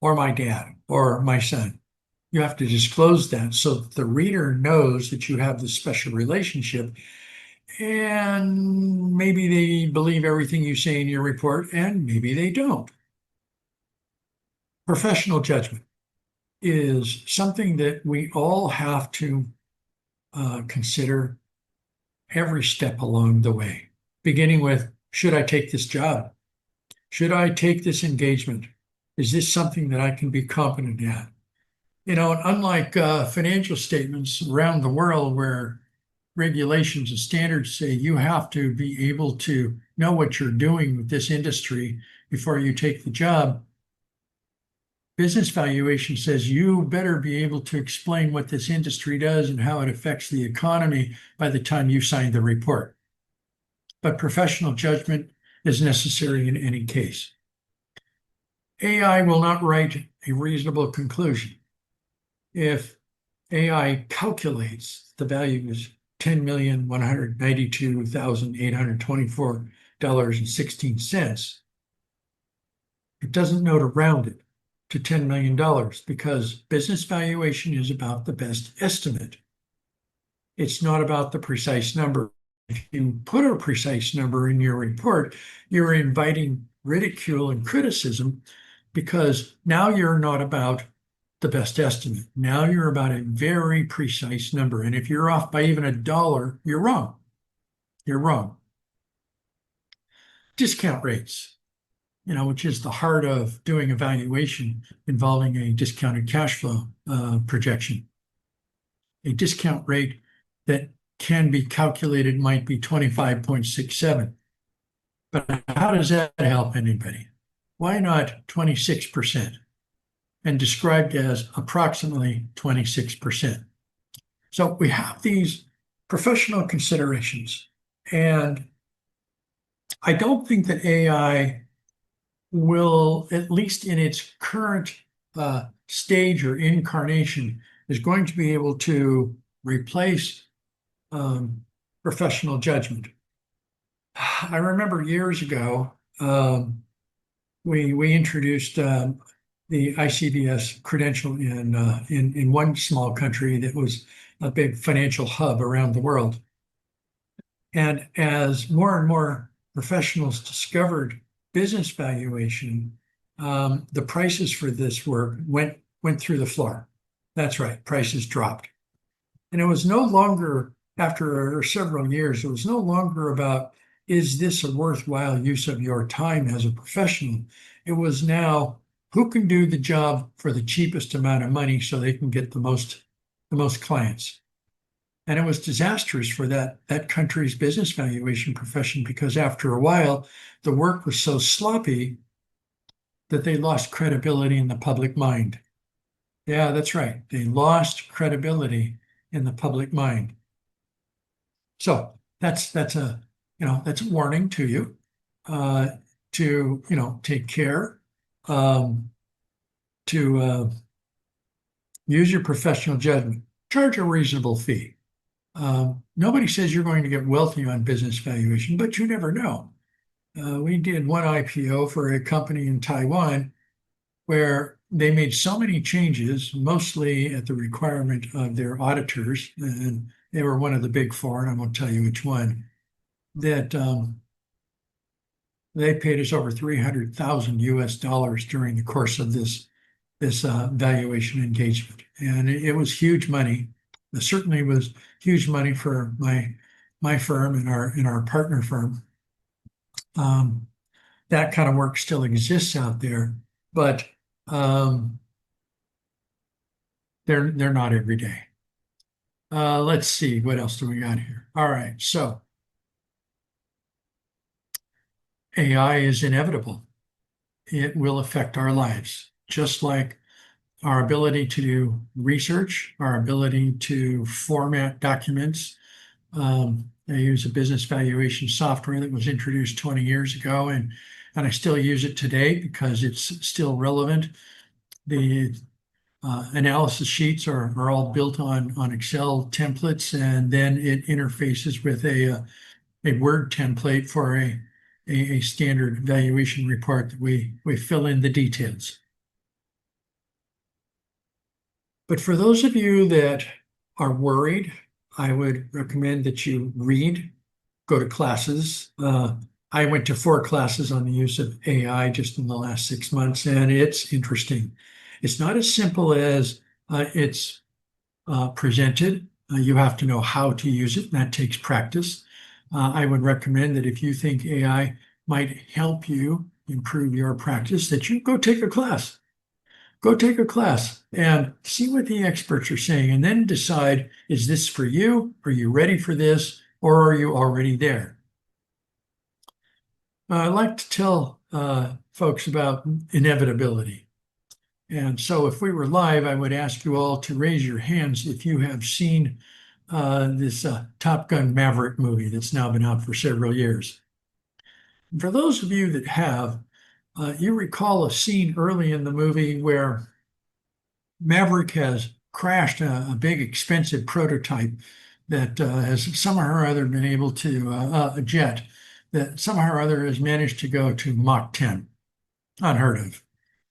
or my dad, or my son. You have to disclose that so that the reader knows that you have this special relationship. and maybe they believe everything you say in your report, and maybe they don't. Professional judgment is something that we all have to consider every step along the way, beginning with, should I take this job? Should I take this engagement? Is this something that I can be competent at? You know, unlike financial statements around the world where regulations and standards say you have to be able to know what you're doing with this industry before you take the job, business valuation says you better be able to explain what this industry does and how it affects the economy by the time you sign the report. But professional judgment is necessary in any case. AI will not write a reasonable conclusion. If AI calculates the value is $10,192,824.16, it doesn't know to round it to $10 million because business valuation is about the best estimate. It's not about the precise number. If you put a precise number in your report, you're inviting ridicule and criticism because now you're not about the best estimate. Now you're about a very precise number. And if you're off by even $1, you're wrong. You're wrong. Discount rates, which is the heart of doing a valuation involving a discounted cash flow projection. A discount rate that can be calculated might be 25.67. But how does that help anybody? Why not 26%? And described as approximately 26%. So we have these professional considerations. And I don't think that AI will, at least in its current stage or incarnation, is going to be able to replace professional judgment. I remember years ago, we introduced the ICVS credential in one small country that was a big financial hub around the world. And as more and more professionals discovered business valuation, the prices for this work went through the floor. That's right, prices dropped. And it was no longer, after several years, it was no longer about, is this a worthwhile use of your time as a professional? It was now, who can do the job for the cheapest amount of money so they can get the most clients? And it was disastrous for that country's business valuation profession because after a while, the work was so sloppy that they lost credibility in the public mind. Yeah, that's right. They lost credibility in the public mind. So that's a warning to you to take care, to use your professional judgment, charge a reasonable fee. Nobody says you're going to get wealthy on business valuation, but you never know. We did one IPO for a company in Taiwan where they made so many changes, mostly at the requirement of their auditors, and they were one of the big four, and I won't tell you which one, that they paid us over $300,000 during the course of this valuation engagement. And it was huge money. It certainly was huge money for my firm and our partner firm. That kind of work still exists out there, but they're not every day. Let's see, what else do we got here? All right, so AI is inevitable. It will affect our lives, just like our ability to do research, our ability to format documents. I use a business valuation software that was introduced 20 years ago, and I still use it today because it's still relevant. The analysis sheets are all built on Excel templates, and then it interfaces with a Word template for a standard valuation report that we fill in the details. But for those of you that are worried, I would recommend that you read go to classes. I went to 4 classes on the use of AI just in the last 6 months, and it's interesting. It's not as simple as it's presented. You have to know how to use it, and that takes practice. I would recommend that if you think AI might help you improve your practice, that you go take a class. Go take a class and see what the experts are saying, and then decide, is this for you? Are you ready for this? Or are you already there? I like to tell folks about inevitability. And so if we were live, I would ask you all to raise your hands if you have seen this Top Gun Maverick movie that's now been out for several years. And for those of you that have, you recall a scene early in the movie where Maverick has crashed a big expensive prototype that has somehow or other been able to, a jet that somehow or other has managed to go to Mach 10. Unheard of.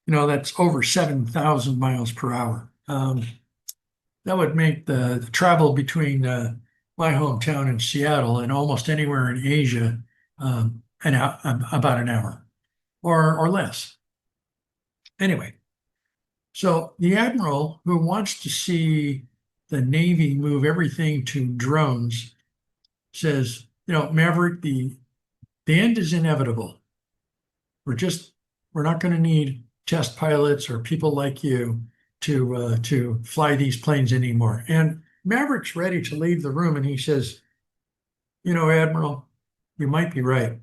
You know, that's over 7,000 miles per hour. That would make the travel between my hometown and Seattle and almost anywhere in Asia about an hour or less. Anyway, so the admiral who wants to see the Navy move everything to drones says, you know, Maverick, the end is inevitable. We're not going to need test pilots or people like you to fly these planes anymore. And Maverick's ready to leave the room, and he says, you know, Admiral, you might be right,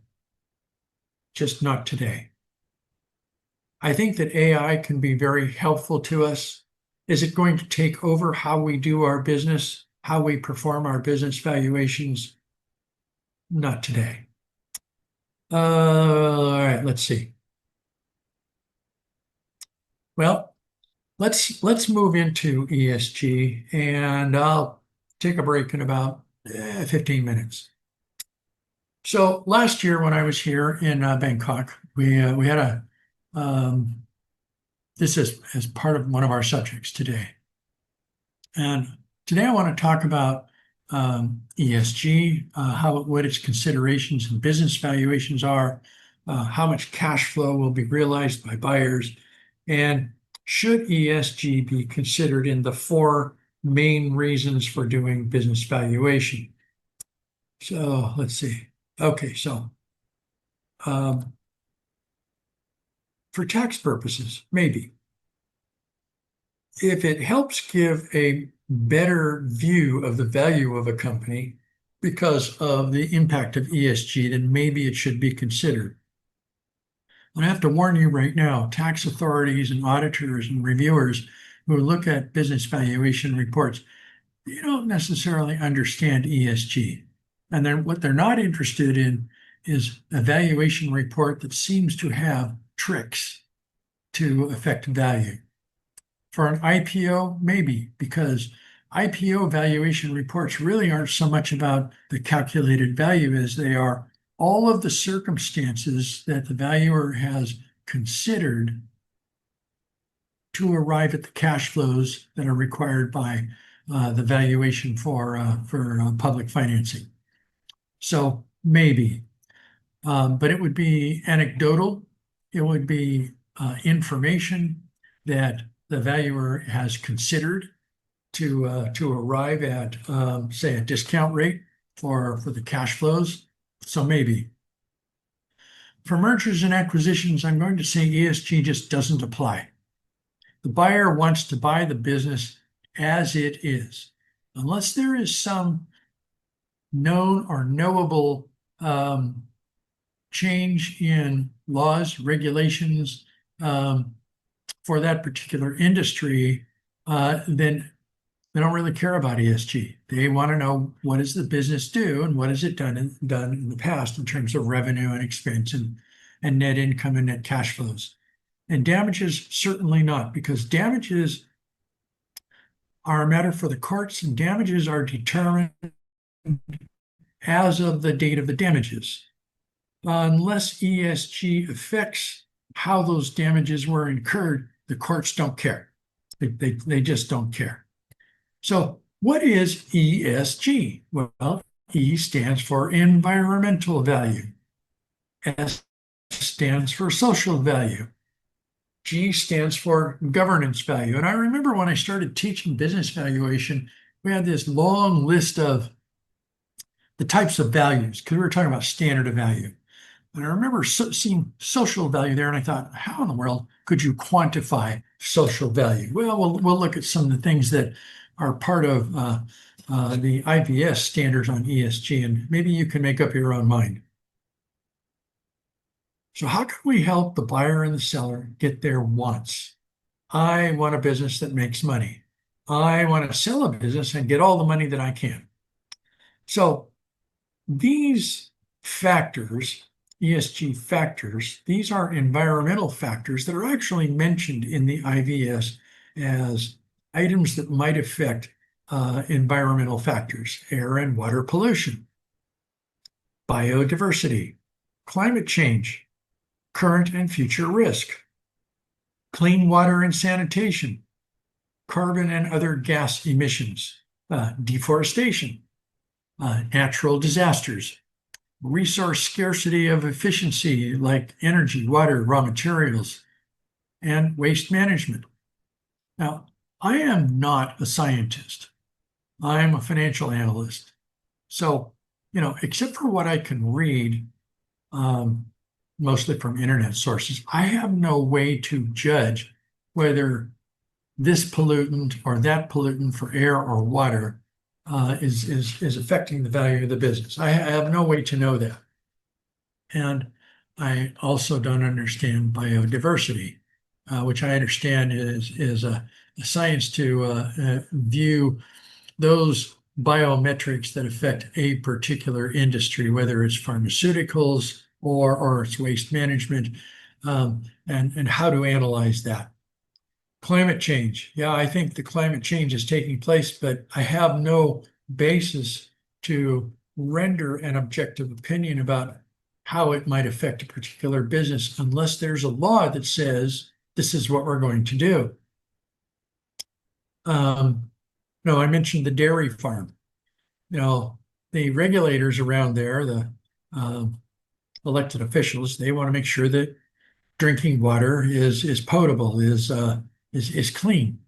just not today. I think that AI can be very helpful to us. Is it going to take over how we do our business, how we perform our business valuations? Not today. All right, let's see. Well, let's move into ESG, and I'll take a break in about 15 minutes. So last year when I was here in Bangkok, we had a this is as part of one of our subjects today, and today I want to talk about ESG, what its considerations and business valuations are, how much cash flow will be realized by buyers, and should ESG be considered in the 4 main reasons for doing business valuation? So let's see. Okay, so for tax purposes, maybe. If it helps give a better view of the value of a company because of the impact of ESG, then maybe it should be considered. I have to warn you right now, tax authorities and auditors and reviewers who look at business valuation reports, they don't necessarily understand ESG. And then what they're not interested in is a valuation report that seems to have tricks to affect value. For an IPO, maybe, because IPO valuation reports really aren't so much about the calculated value as they are all of the circumstances that the valuer has considered to arrive at the cash flows that are required by the valuation for public financing. So maybe, but it would be anecdotal. It would be information that the valuer has considered to arrive at, say, a discount rate for the cash flows. So maybe. For mergers and acquisitions, I'm going to say ESG just doesn't apply. The buyer wants to buy the business as it is, unless there is some known or knowable change in laws, regulations for that particular industry, then they don't really care about ESG. They want to know, what does the business do and what has it done in the past in terms of revenue and expense and net income and net cash flows. And damages, certainly not, because damages are a matter for the courts, and damages are determined as of the date of the damages. Unless ESG affects how those damages were incurred, the courts don't care. They just don't care. So what is ESG? Well, E stands for environmental value. S stands for social value. G stands for governance value. And I remember when I started teaching business valuation, we had this long list of the types of values because we were talking about standard of value. And I remember seeing social value there, and I thought, how in the world could you quantify social value? Well, we'll look at some of the things that are part of the IVS standards on ESG, and maybe you can make up your own mind. So how can we help the buyer and the seller get their wants? I want a business that makes money. I want to sell a business and get all the money that I can. So these factors, ESG factors, these are environmental factors that are actually mentioned in the IVS as items that might affect environmental factors: air and water pollution, biodiversity, climate change, current and future risk, clean water and sanitation, carbon and other gas emissions, deforestation, natural disasters, resource scarcity of efficiency like energy, water, raw materials, and waste management. Now, I am not a scientist. I'm a financial analyst. So, except for what I can read, mostly from internet sources, I have no way to judge whether this pollutant or that pollutant for air or water is affecting the value of the business. I have no way to know that. And I also don't understand biodiversity, which I understand is a science to view those biometrics that affect a particular industry, whether it's pharmaceuticals or it's waste management, and how to analyze that. Climate change. Yeah, I think the climate change is taking place, but I have no basis to render an objective opinion about how it might affect a particular business unless there's a law that says this is what we're going to do. No, I mentioned the dairy farm. The regulators around there, the elected officials, they want to make sure that drinking water is potable, is clean.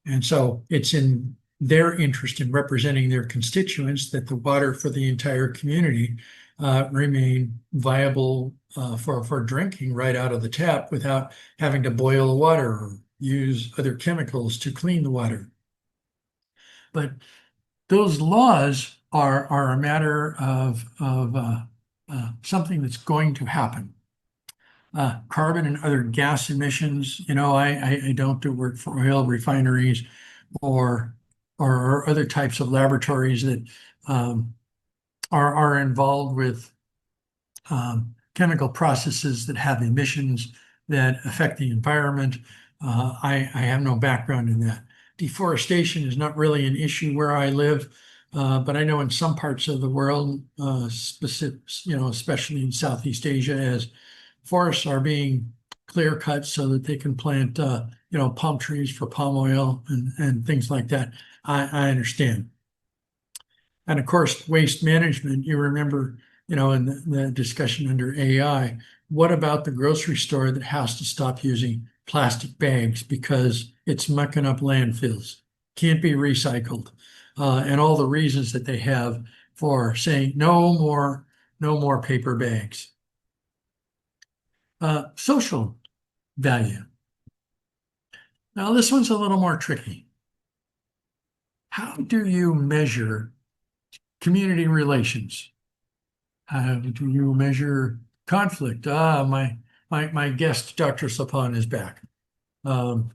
And so it's in their interest in representing their constituents that the water for the entire community remain viable for drinking right out of the tap without having to boil the water or use other chemicals to clean the water. But those laws are a matter of something that's going to happen. Carbon and other gas emissions. I don't do work for oil refineries or other types of laboratories that are involved with chemical processes that have emissions that affect the environment. I have no background in that. Deforestation is not really an issue where I live, but I know in some parts of the world, especially in Southeast Asia, as forests are being clear cut so that they can plant, palm trees for palm oil and things like that. I understand. And of course, waste management, you remember, in the discussion under AI, what about the grocery store that has to stop using plastic bags because it's mucking up landfills, can't be recycled, and all the reasons that they have for saying no more paper bags. Social value. Now, this one's a little more tricky. How do you measure community relations? How do you measure conflict? My guest, Dr. Sapan, is back. How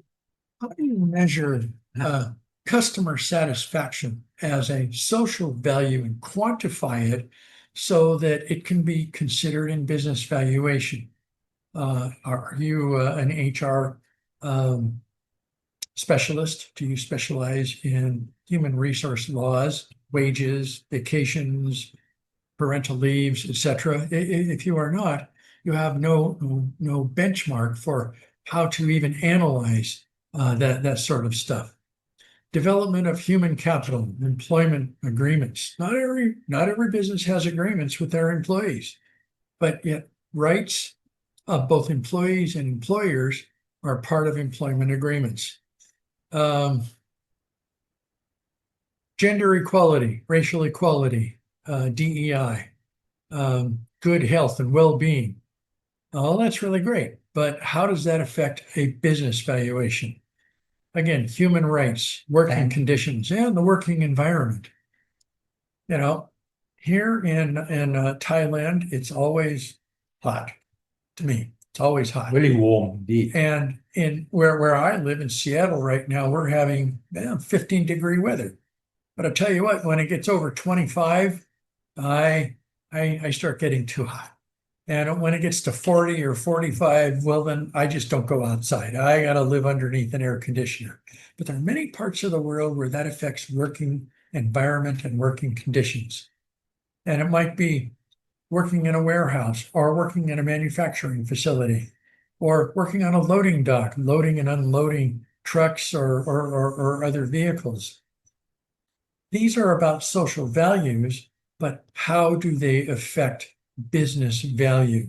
do you measure customer satisfaction as a social value and quantify it so that it can be considered in business valuation? Are you an HR specialist? Do you specialize in human resource laws, wages, vacations, parental leaves, etc.? If you are not, you have no benchmark for how to even analyze that sort of stuff. Development of human capital, employment agreements. Not every business has agreements with their employees, but yet rights of both employees and employers are part of employment agreements. Gender equality, racial equality, DEI, good health and well-being. Oh, that's really great. But how does that affect a business valuation? Again, human rights, working conditions, and the working environment. You know, here in Thailand, it's always hot. To me, it's always hot. Very warm indeed. And in where I live in Seattle right now, we're having 15-degree weather. But I tell you what, when it gets over 25, I start getting too hot. And when it gets to 40 or 45, well, then I just don't go outside. I got to live underneath an air conditioner. But there are many parts of the world where that affects working environment and working conditions. And it might be working in a warehouse or working in a manufacturing facility or working on a loading dock, loading and unloading trucks or other vehicles. These are about social values, but how do they affect business value?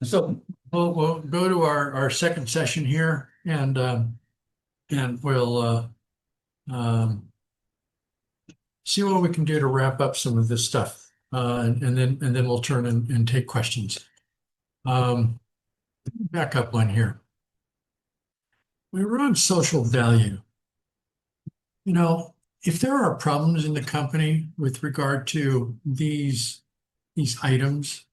So we'll go to our second session here, and we'll see what we can do to wrap up some of this stuff, and then we'll turn and take questions. Back up one here. We were on social value. You know, if there are problems in the company with regard to these items,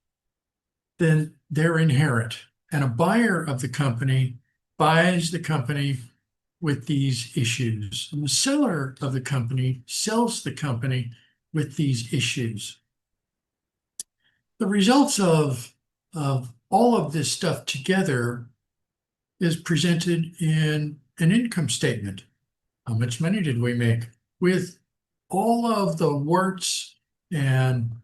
then they're inherent. And a buyer of the company buys the company with these issues. And the seller of the company sells the company with these issues. The results of all of this stuff together is presented in an income statement. How much money did we make? With all of the warts and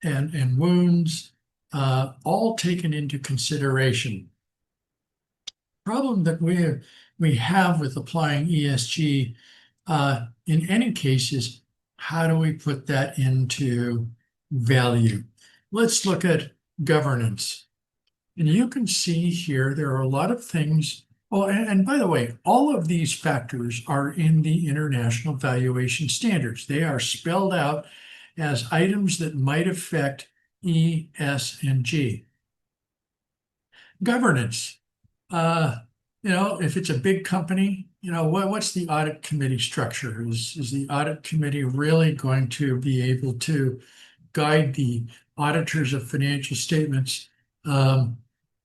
wounds all taken into consideration. Problem that we have with applying ESG in any case is, how do we put that into value? Let's look at governance. And you can see here there are a lot of things. Oh, and by the way, all of these factors are in the International Valuation Standards. They are spelled out as items that might affect E, S, and G. Governance. You know, if it's a big company, you know, what's the audit committee structure? Is the audit committee really going to be able to guide the auditors of financial statements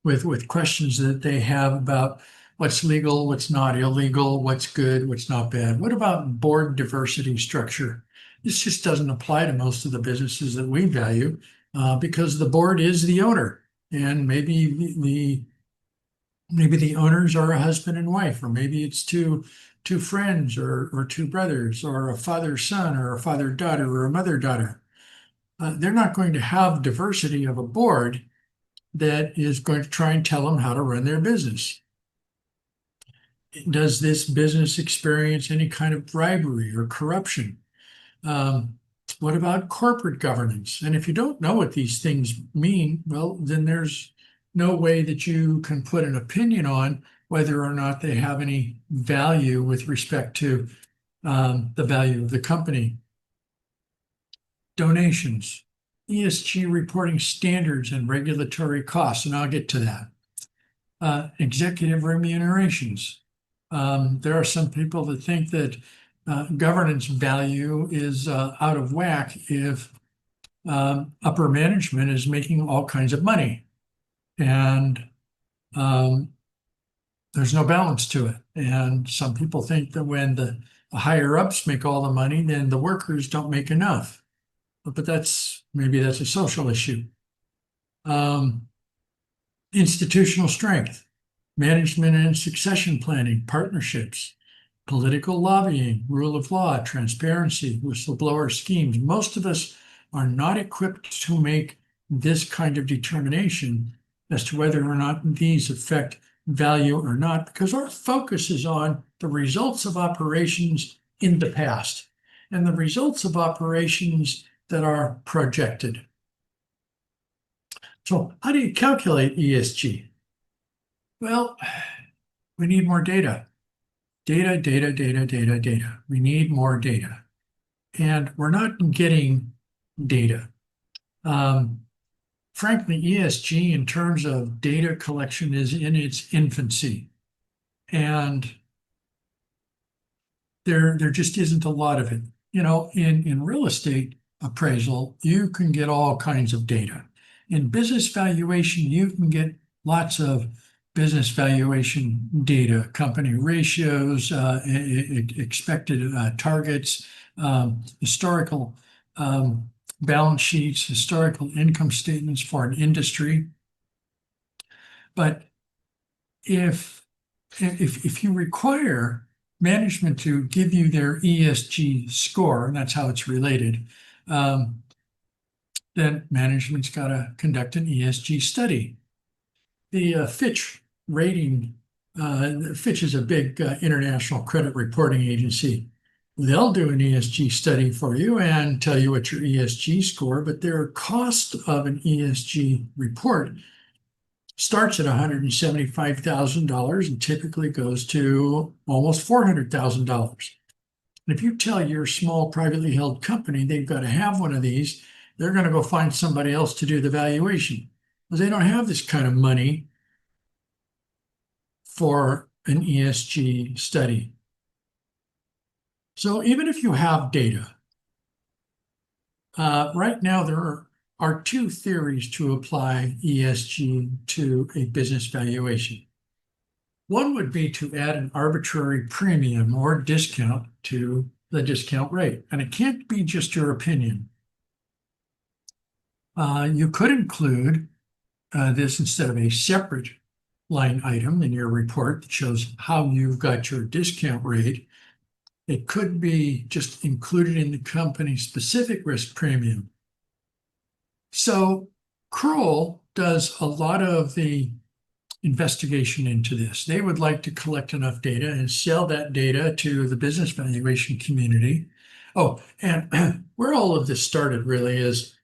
with questions that they have about what's legal, what's not illegal, what's good, what's not bad? What about board diversity structure? This just doesn't apply to most of the businesses that we value because the board is the owner, and maybe the owners are a husband and wife, or maybe it's two friends or two brothers, or a father-son, or a father-daughter, or a mother-daughter. They're not going to have diversity of a board that is going to try and tell them how to run their business. Does this business experience any kind of bribery or corruption? What about corporate governance? And if you don't know what these things mean, well, then there's no way that you can put an opinion on whether or not they have any value with respect to the value of the company. Donations, ESG reporting standards and regulatory costs, and I'll get to that. Executive remunerations. There are some people that think that governance value is out of whack if upper management is making all kinds of money, and there's no balance to it. And some people think that when the higher ups make all the money, then the workers don't make enough. But maybe that's a social issue. Institutional strength, management and succession planning, partnerships, political lobbying, rule of law, transparency, whistleblower schemes. Most of us are not equipped to make this kind of determination as to whether or not these affect value or not, because our focus is on the results of operations in the past and the results of operations that are projected. So how do you calculate ESG? Well, we need more data. Data. We need more data. And we're not getting data. Frankly, ESG in terms of data collection is in its infancy. And there just isn't a lot of it. You know, in real estate appraisal, you can get all kinds of data. In business valuation, you can get lots of business valuation data, company ratios, expected targets, historical balance sheets, historical income statements for an industry. But if you require management to give you their ESG score, and that's how it's related, then management's got to conduct an ESG study. The Fitch rating, Fitch is a big international credit reporting agency. They'll do an ESG study for you and tell you what your ESG score, but their cost of an ESG report starts at $175,000 and typically goes to almost $400,000. And if you tell your small privately held company they've got to have one of these, they're going to go find somebody else to do the valuation because they don't have this kind of money for an ESG study. So even if you have data, right now there are two theories to apply ESG to a business valuation. One would be to add an arbitrary premium or discount to the discount rate. And it can't be just your opinion. You could include this instead of a separate line item in your report that shows how you've got your discount rate. It could be just included in the company's specific risk premium. So Kroll does a lot of the investigation into this. They would like to collect enough data and sell that data to the business valuation community. Oh, and where all of this started really is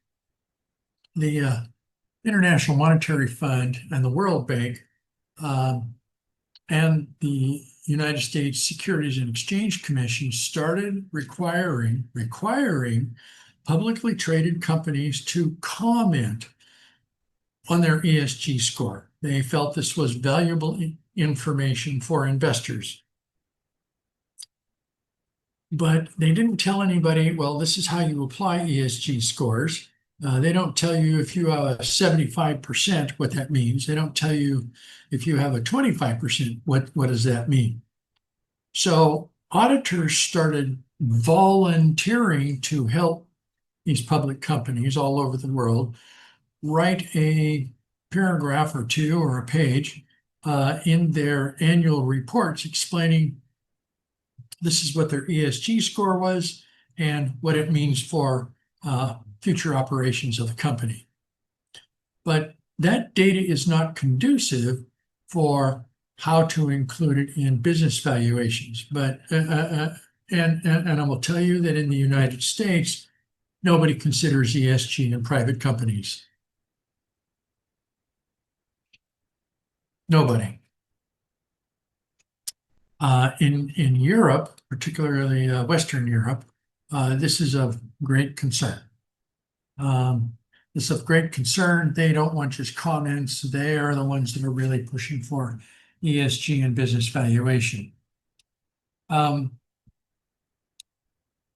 the International Monetary Fund and the World Bank and the United States Securities and Exchange Commission started requiring publicly traded companies to comment on their ESG score. They felt this was valuable information for investors. But they didn't tell anybody, well, this is how you apply ESG scores. They don't tell you if you have a 75%, what that means. They don't tell you if you have a 25%, what does that mean? So auditors started volunteering to help these public companies all over the world write a paragraph or two or a page in their annual reports explaining this is what their ESG score was and what it means for future operations of the company. But that data is not conducive for how to include it in business valuations. But and I will tell you that in the United States, nobody considers ESG in private companies. Nobody. In Europe, particularly Western Europe, this is of great concern. It's of great concern. They don't want just comments. They are the ones that are really pushing for ESG and business valuation.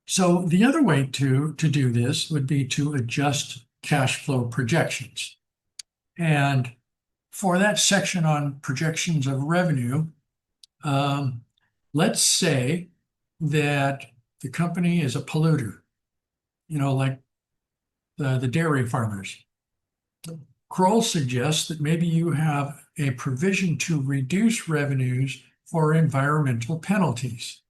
So the other way to do this would be to adjust cash flow projections. And for that section on projections of revenue, let's say that the company is a polluter, you know, like the dairy farmers. Kroll suggests that maybe you have a provision to reduce revenues for environmental penalties.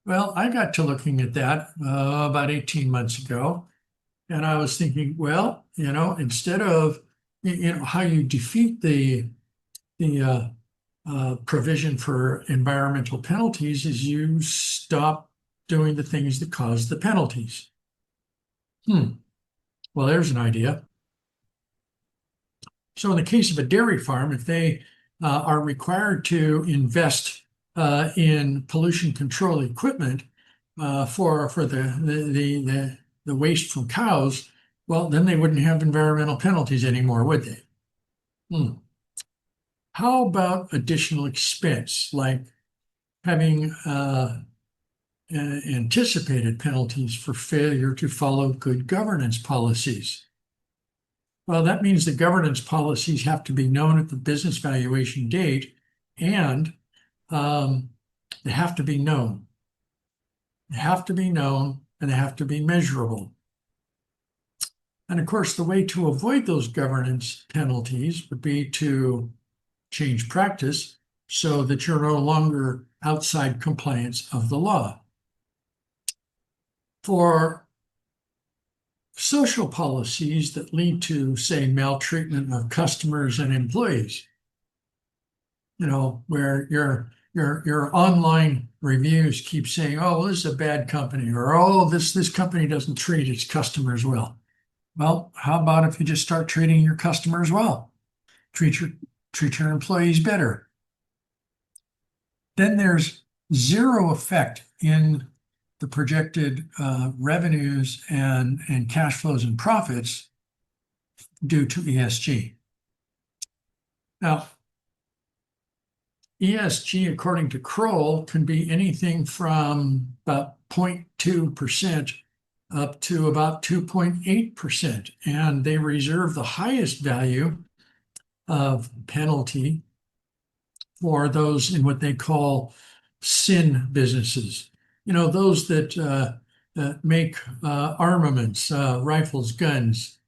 Well, I got to looking at that about 18 months ago, and I was thinking, well, you know, instead of, you know, how you defeat the provision for environmental penalties is you stop doing the things that cause the penalties. Well, there's an idea. So in the case of a dairy farm, if they are required to invest in pollution control equipment for the waste from cows, well, then they wouldn't have environmental penalties anymore, would they? How about additional expense, like having anticipated penalties for failure to follow good governance policies? Well, that means the governance policies have to be known at the business valuation date, and they have to be known. They have to be known, and they have to be measurable. And of course, the way to avoid those governance penalties would be to change practice so that you're no longer outside compliance of the law. For social policies that lead to, say, maltreatment of customers and employees, where your online reviews keep saying, oh, well, this is a bad company, or oh, this company doesn't treat its customers well. Well, how about if you just start treating your customers well? Treat your employees better. Then there's zero effect in the projected revenues and cash flows and profits due to ESG. Now, ESG, according to Kroll, can be anything from about 0.2% up to about 2.8%, and they reserve the highest value of penalty for those in what they call sin businesses. Those that make armaments, rifles, guns,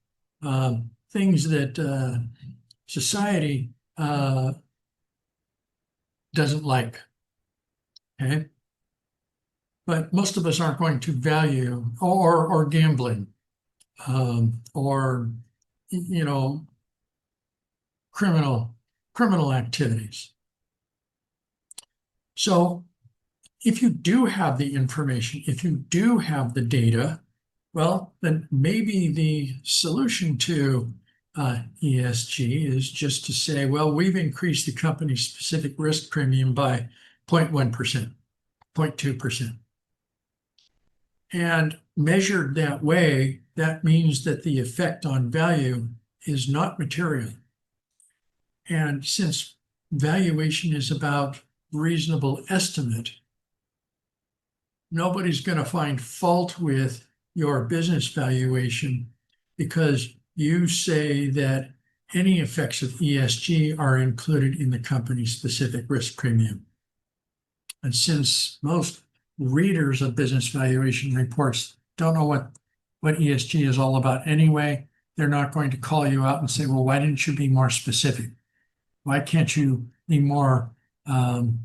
things that society doesn't like. Okay, but most of us aren't going to value or gambling, or criminal activities. So if you do have the information, if you do have the data, well, then maybe the solution to ESG is just to say, well, we've increased the company's specific risk premium by 0.1%, 0.2%. And measured that way, that means that the effect on value is not material. And since valuation is about reasonable estimate, nobody's going to find fault with your business valuation because you say that any effects of ESG are included in the company's specific risk premium. And since most readers of business valuation reports don't know what ESG is all about anyway, they're not going to call you out and say, well, why didn't you be more specific? Why can't you be more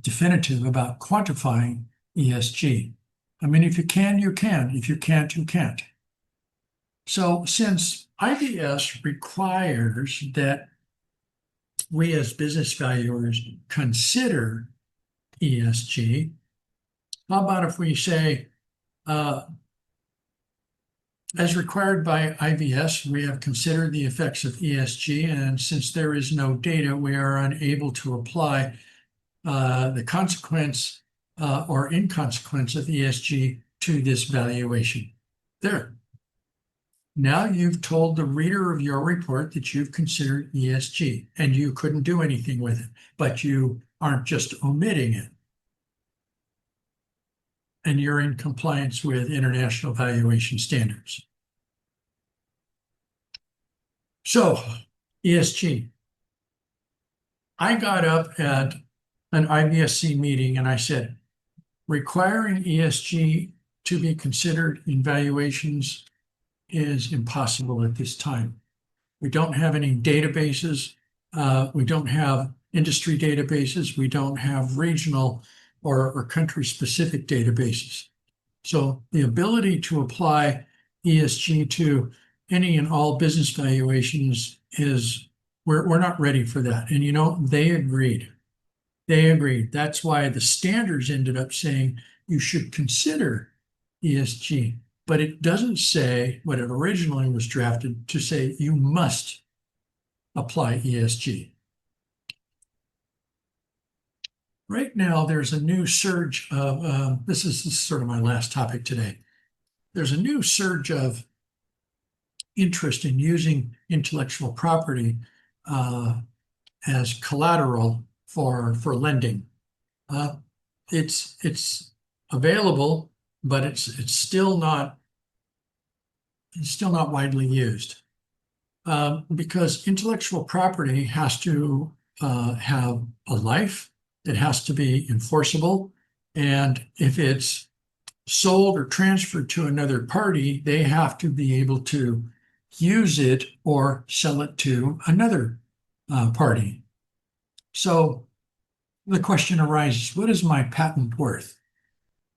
definitive about quantifying ESG? I mean, if you can, you can. If you can't, you can't. So since IBS requires that we as business valuers consider ESG, how about if we say, as required by IVS, we have considered the effects of ESG, and since there is no data, we are unable to apply the consequence or inconsequence of ESG to this valuation. There. Now you've told the reader of your report that you've considered ESG, and you couldn't do anything with it, but you aren't just omitting it. And you're in compliance with international valuation standards. So, ESG. I got up at an IBSC meeting and I said, requiring ESG to be considered in valuations is impossible at this time. We don't have any databases. We don't have industry databases. We don't have regional or country-specific databases. So the ability to apply ESG to any and all business valuations is, we're not ready for that. And they agreed. They agreed. That's why the standards ended up saying you should consider ESG, but it doesn't say what it originally was drafted to say you must apply ESG. Right now, there's a new surge of, this is sort of my last topic today. There's a new surge of interest in using intellectual property as collateral for lending. It's available, but it's still not widely used because intellectual property has to have a life. It has to be enforceable, and if it's sold or transferred to another party, they have to be able to use it or sell it to another party. So the question arises, what is my patent worth?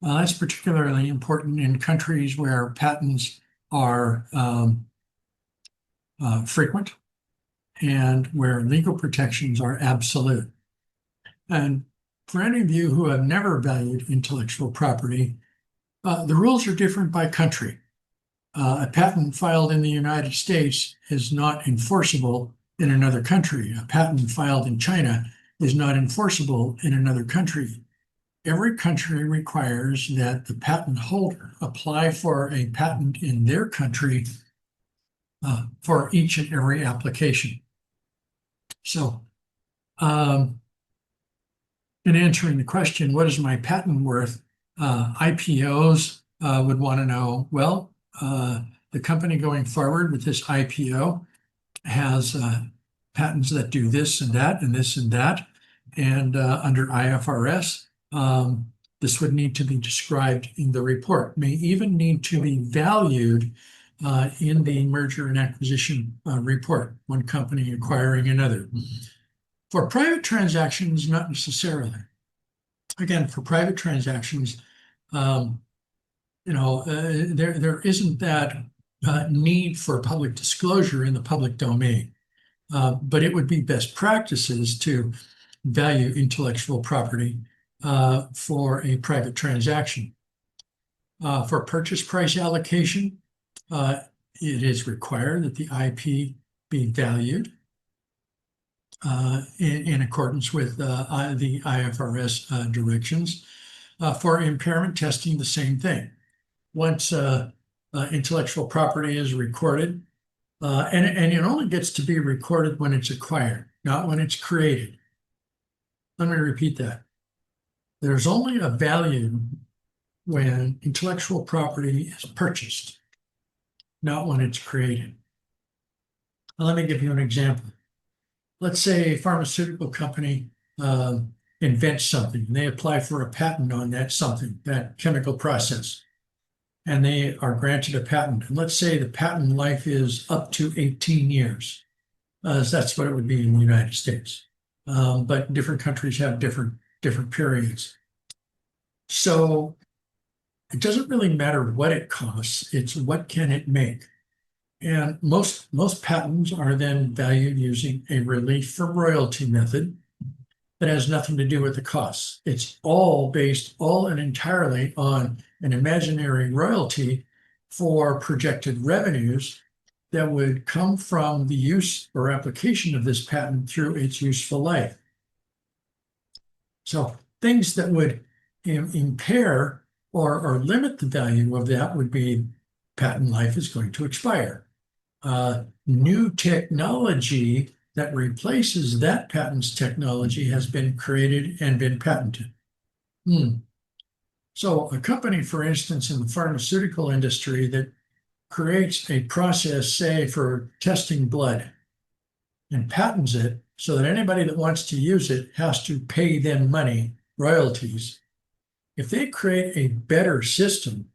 That's particularly important in countries where patents are frequent and where legal protections are absolute. And for any of you who have never valued intellectual property, the rules are different by country. A patent filed in the United States is not enforceable in another country. A patent filed in China is not enforceable in another country. Every country requires that the patent holder apply for a patent in their country for each and every application. So, in answering the question, what is my patent worth? IPOs would want to know, well, the company going forward with this IPO has patents that do this and that and this and that. And under IFRS, this would need to be described in the report, may even need to be valued in the merger and acquisition report, one company acquiring another. For private transactions, not necessarily. Again, for private transactions, there isn't that need for public disclosure in the public domain, but it would be best practices to value intellectual property for a private transaction. For purchase price allocation, it is required that the IP be valued in accordance with the IFRS directions. For impairment testing, the same thing. Once intellectual property is recorded, and it only gets to be recorded when it's acquired, not when it's created. Let me repeat that. There's only a value when intellectual property is purchased, not when it's created. Now, let me give you an example. Let's say a pharmaceutical company invents something, and they apply for a patent on that something, that chemical process, and they are granted a patent. And let's say the patent life is up to 18 years. That's what it would be in the United States. But different countries have different periods. So it doesn't really matter what it costs, it's what can it make. And most patents are then valued using a relief from royalty method that has nothing to do with the costs. It's all based all and entirely on an imaginary royalty for projected revenues that would come from the use or application of this patent through its useful life. So things that would impair or limit the value of that would be patent life is going to expire. New technology that replaces that patent's technology has been created and been patented. So a company, for instance, in the pharmaceutical industry that creates a process, say, for testing blood and patents it so that anybody that wants to use it has to pay them money, royalties. If they create a better system,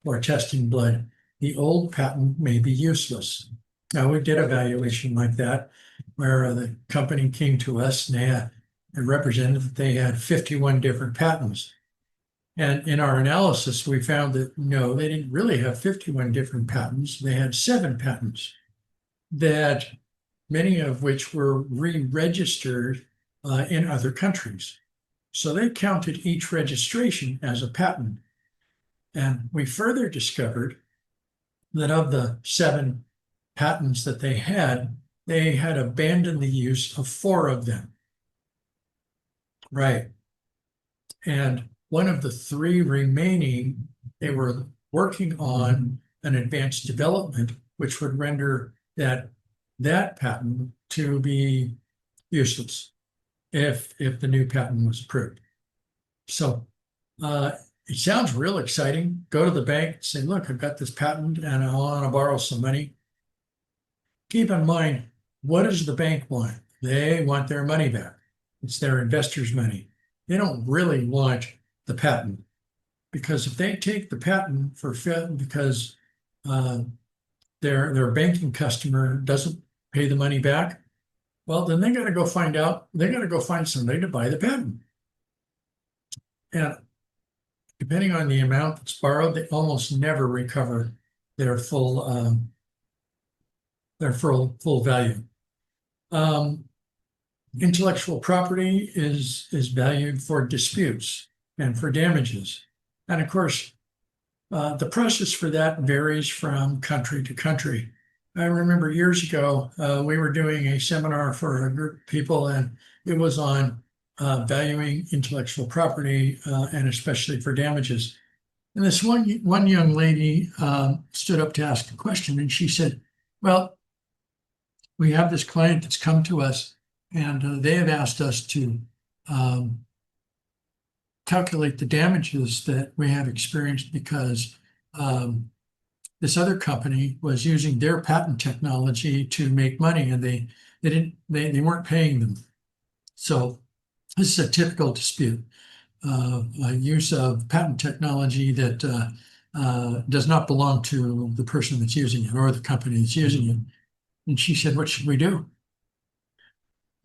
for testing blood, the old patent may be useless. Now, we did a valuation like that where the company came to us and they represented that they had 51 different patents. And in our analysis, we found that no, they didn't really have 51 different patents. They had 7 patents that many of which were re-registered in other countries. So they counted each registration as a patent. And we further discovered that of the 7 patents that they had abandoned the use of 4 of them. Right. And one of the 3 remaining, they were working on an advanced development, which would render that patent to be useless if the new patent was approved. So it sounds real exciting. Go to the bank and say, look, I've got this patent and I want to borrow some money. Keep in mind, what does the bank want? They want their money back. It's their investors' money. They don't really want the patent, because if they take the patent because their banking customer doesn't pay the money back, well, then they got to go find somebody to buy the patent. And depending on the amount that's borrowed, they almost never recover their full value. Intellectual property is valued for disputes and for damages. And of course, the process for that varies from country to country. I remember years ago, we were doing a seminar for a group of people, and it was on valuing intellectual property and especially for damages. And this one young lady stood up to ask a question, and she said, well, we have this client that's come to us, and they have asked us to calculate the damages that we have experienced because this other company was using their patent technology to make money, and they weren't paying them. So this is a typical dispute, use of patent technology that does not belong to the person that's using it or the company that's using it. And she said, what should we do?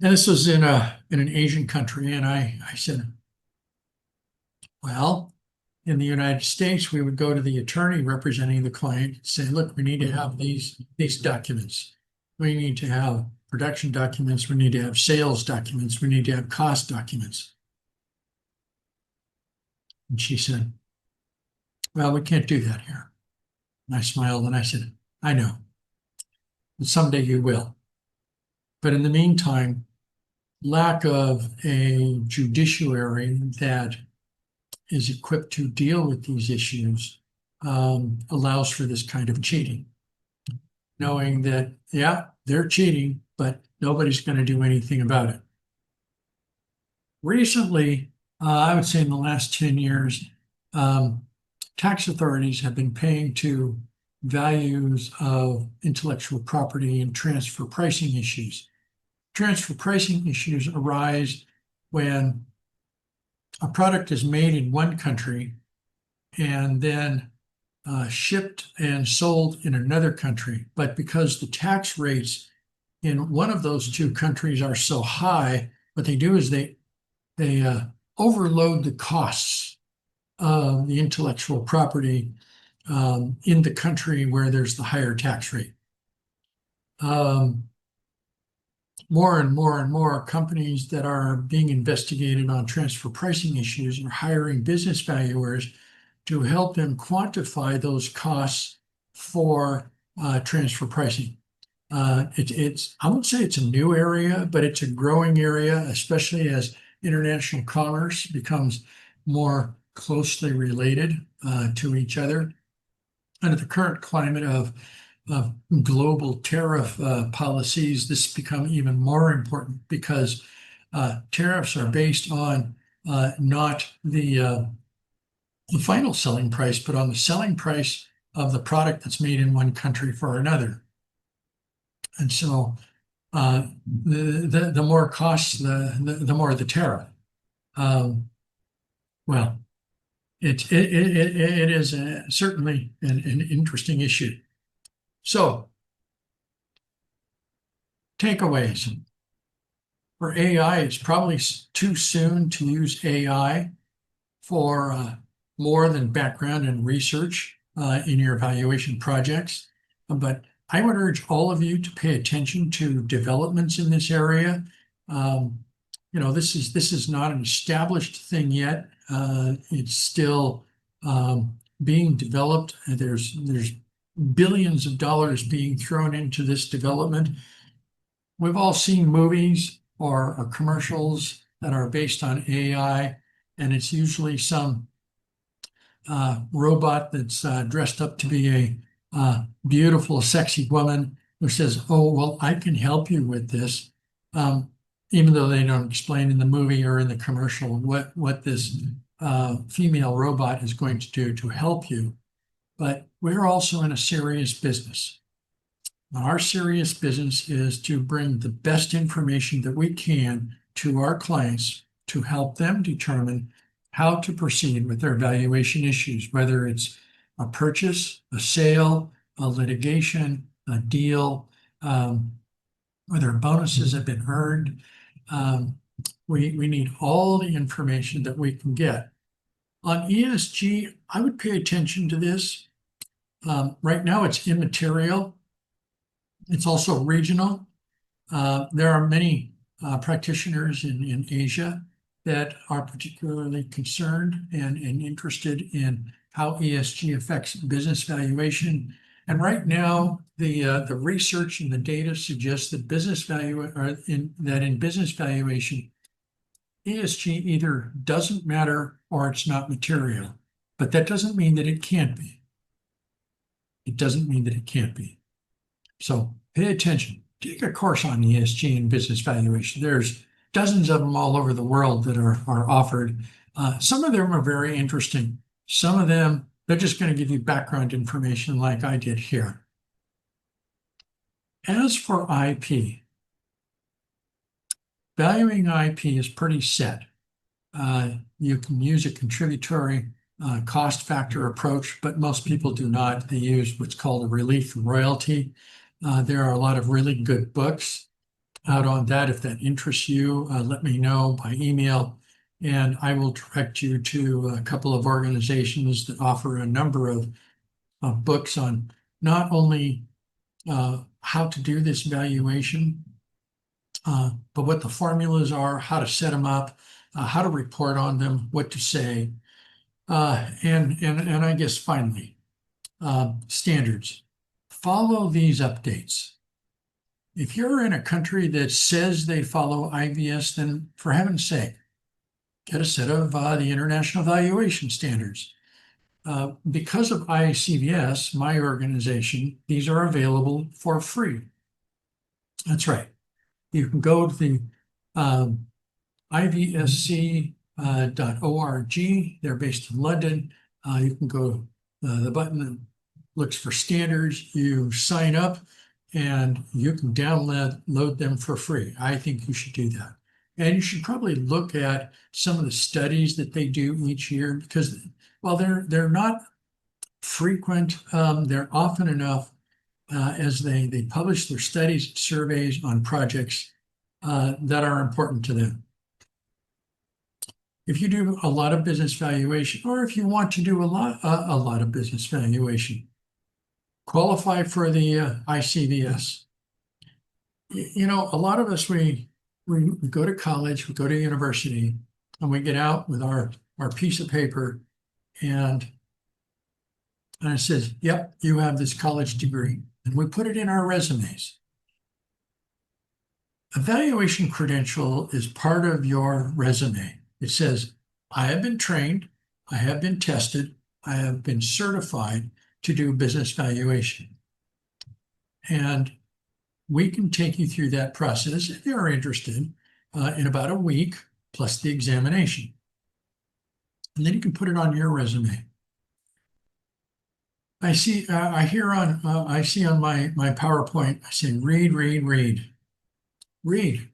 And this was in an Asian country. And I said, well, in the United States, we would go to the attorney representing the client and say, look, we need to have these documents. We need to have production documents. We need to have sales documents. We need to have cost documents. And she said, well, we can't do that here. And I smiled and I said, I know, but someday you will. But in the meantime, lack of a judiciary that is equipped to deal with these issues allows for this kind of cheating. Knowing that, yeah, they're cheating, but nobody's going to do anything about it. Recently, I would say in the last 10 years, tax authorities have been paying to values of intellectual property and transfer pricing issues. Transfer pricing issues arise when a product is made in one country and then shipped and sold in another country. But because the tax rates in one of those 2 countries are so high, what they do is they overload the costs of the intellectual property in the country where there's the higher tax rate. More and more companies that are being investigated on transfer pricing issues are hiring business valuers to help them quantify those costs for transfer pricing. I won't say it's a new area, but it's a growing area, especially as international commerce becomes more closely related to each other. Under the current climate of global tariff policies, this has become even more important because tariffs are based on not the final selling price, but on the selling price of the product that's made in one country for another. And so the more costs, the more the tariff. Well, it is certainly an interesting issue. So, takeaways. For AI, it's probably too soon to use AI for more than background and research in your evaluation projects. But I would urge all of you to pay attention to developments in this area. This is not an established thing yet. It's still being developed. There's billions of dollars being thrown into this development. We've all seen movies or commercials that are based on AI, and it's usually some robot that's dressed up to be a beautiful, sexy woman who says, "Oh, well, I can help you with this," even though they don't explain in the movie or in the commercial what this female robot is going to do to help you. But we're also in a serious business. Our serious business is to bring the best information that we can to our clients to help them determine how to proceed with their valuation issues, whether it's a purchase, a sale, a litigation, a deal, whether bonuses have been earned. We need all the information that we can get. On ESG, I would pay attention to this. Right now, it's immaterial. It's also regional. There are many practitioners in Asia that are particularly concerned and interested in how ESG affects business valuation. And right now, the research and the data suggests that in business valuation, ESG either doesn't matter or it's not material. But that doesn't mean that it can't be. It doesn't mean that it can't be. So pay attention. Take a course on ESG and business valuation. There's dozens of them all over the world that are offered. Some of them are very interesting. Some of them, they're just going to give you background information like I did here. As for IP, valuing IP is pretty set. You can use a contributory cost factor approach, but most people do not. They use what's called a relief royalty. There are a lot of really good books out on that. If that interests you, let me know by email, and I will direct you to a couple of organizations that offer a number of books on not only how to do this valuation, but what the formulas are, how to set them up, how to report on them, what to say, and I guess finally, standards. Follow these updates. If you're in a country that says they follow IVS, then for heaven's sake, get a set of the International Valuation Standards. Because of IACVS, my organization, these are available for free. That's right. You can go to the ivsc.org. They're based in London. You can go the button that looks for standards. You sign up and you can download them for free. I think you should do that. And you should probably look at some of the studies that they do each year, because while they're not frequent, they're often enough as they publish their studies and surveys on projects that are important to them. If you do a lot of business valuation, or if you want to do a lot of business valuation, qualify for the ICVS. You know, a lot of us, we go to college, we go to university, and we get out with our piece of paper, and it says, "Yep, you have this college degree," and we put it in our resumes. A valuation credential is part of your resume. It says, "I have been trained, I have been tested, I have been certified to do business valuation." And we can take you through that process if you're interested in about a week, plus the examination. And then you can put it on your resume. I see on my PowerPoint, I say, read. Read.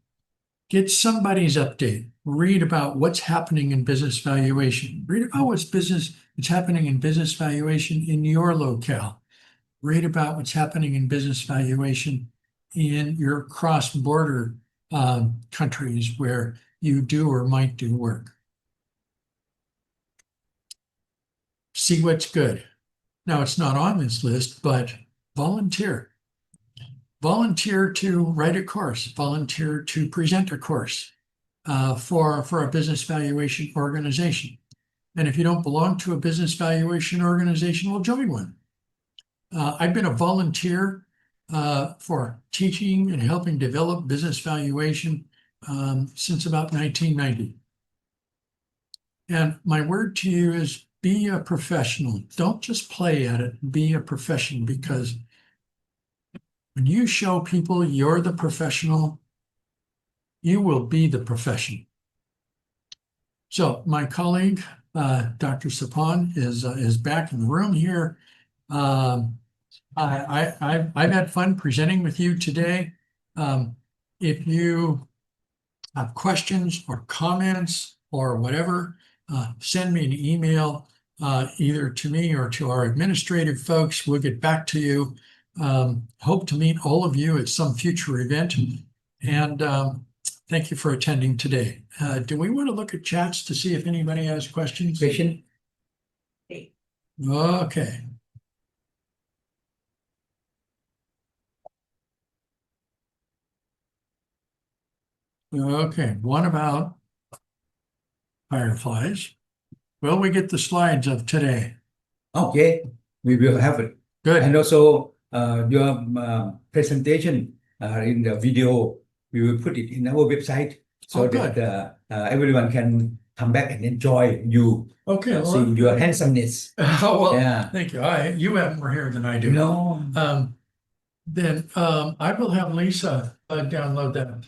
Get somebody's update. Read about what's happening in business valuation. Read about what's happening in business valuation in your locale. Read about what's happening in business valuation in your cross-border countries where you do or might do work. See what's good. Now, it's not on this list, but volunteer. volunteer to write a course, volunteer to present a course for a business valuation organization. And if you don't belong to a business valuation organization, well, join one. I've been a volunteer for teaching and helping develop business valuation since about 1990. And my word to you is be a professional. Don't just play at it, be a professional, because when you show people you're the professional, you will be the profession. So my colleague, Dr. Sapon, is back in the room here. I've had fun presenting with you today. If you have questions or comments or whatever, send me an email either to me or to our administrative folks. We'll get back to you. Hope to meet all of you at some future event. And thank you for attending today. Do we want to look at chats to see if anybody has questions? Question? Okay. Okay, one about fireflies. Will we get the slides of today? Okay, we will have it. Good. And also your presentation in the video, we will put it in our website so that everyone can come back and enjoy you. Okay, well, see your handsomeness. Oh, well, Yeah. thank you. You have more hair than I do. No. Then I will have Lisa download that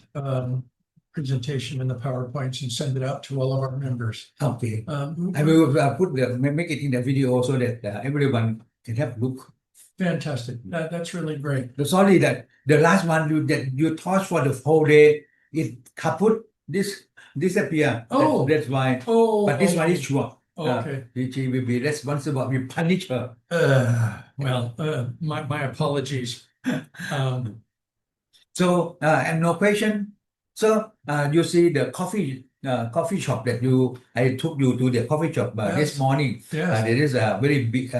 presentation in the PowerPoints and send it out to all of our members. Okay. I will make it in the video so that everyone can have a look. Fantastic. That's really great. Sorry that the last one you taught for the whole day, it kaput, disappear. Oh. That's why. Oh, But this one is sure. okay. She will be responsible. We punish her. My apologies. So and no question. So you see the coffee shop that I took you to the coffee shop this morning. Yes. There is a very big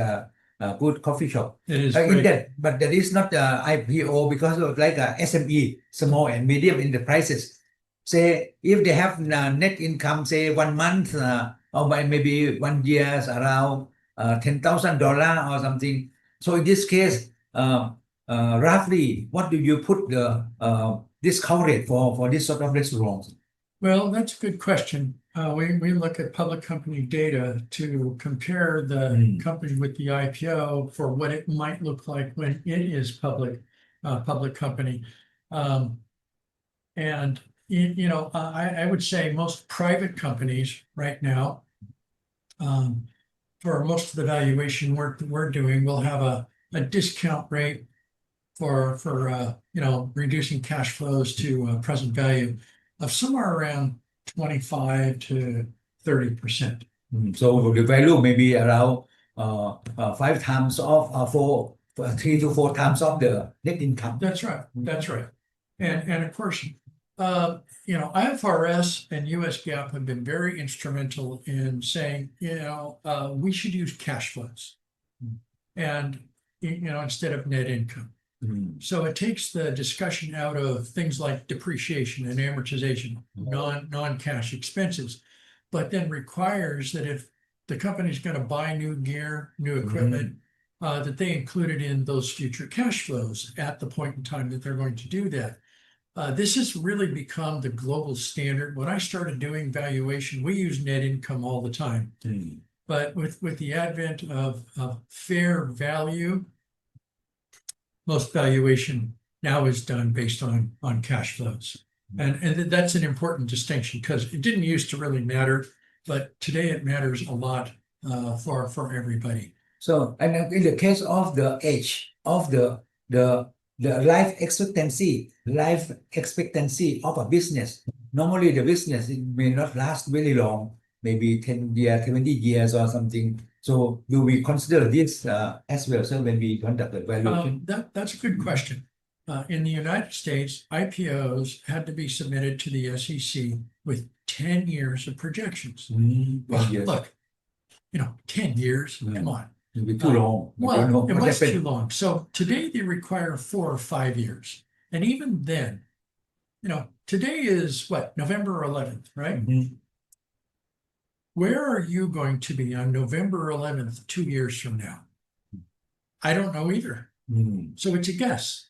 good coffee shop. It is In great. that, but that is not IPO because of like a SME, small and medium enterprises. Say if they have net income, say 1 month or maybe 1 year around $10,000 or something. So in this case, roughly, what do you put the discount rate for this sort of restaurants? Well, that's a good question. We look at public company data to compare the company with the IPO for what it might look like when it is public company. And you know, I would say most private companies right now, for most of the valuation work that we're doing, will have a discount rate for you know, reducing cash flows to present value of somewhere around 25 to 30%. So the value may be around 5 times of 3 to 4 times of the net income. That's right. That's right. And of course, you know, IFRS and US GAAP have been very instrumental in saying, you know, we should use cash flows and, you know, instead of net income. So it takes the discussion out of things like depreciation and amortization, non-cash expenses, but then requires that if the company's going to buy new gear, new equipment, that they include it in those future cash flows at the point in time that they're going to do that. This has really become the global standard. When I started doing valuation, we use net income all the time. But with the advent of fair value, most valuation now is done based on cash flows. And that's an important distinction because it didn't used to really matter, but today it matters a lot for everybody. So, and in the case of the age of the life expectancy of a business, normally the business it may not last very long, maybe 10 years, 20 years or something. So do we consider this as well, so when we conduct the valuation? That's a good question. In the United States, IPOs had to be submitted to the SEC with 10 years of projections. Well, yes. Look, you know, 10 years, come on. It'll be too long. I don't Well, know it what was happened. too long. So today they require 4 or 5 years. And even then, today is what, November 11th, right? Mhm. Where are you going to be on November 11th, 2 years from now? I don't know either. Mm. So it's a guess.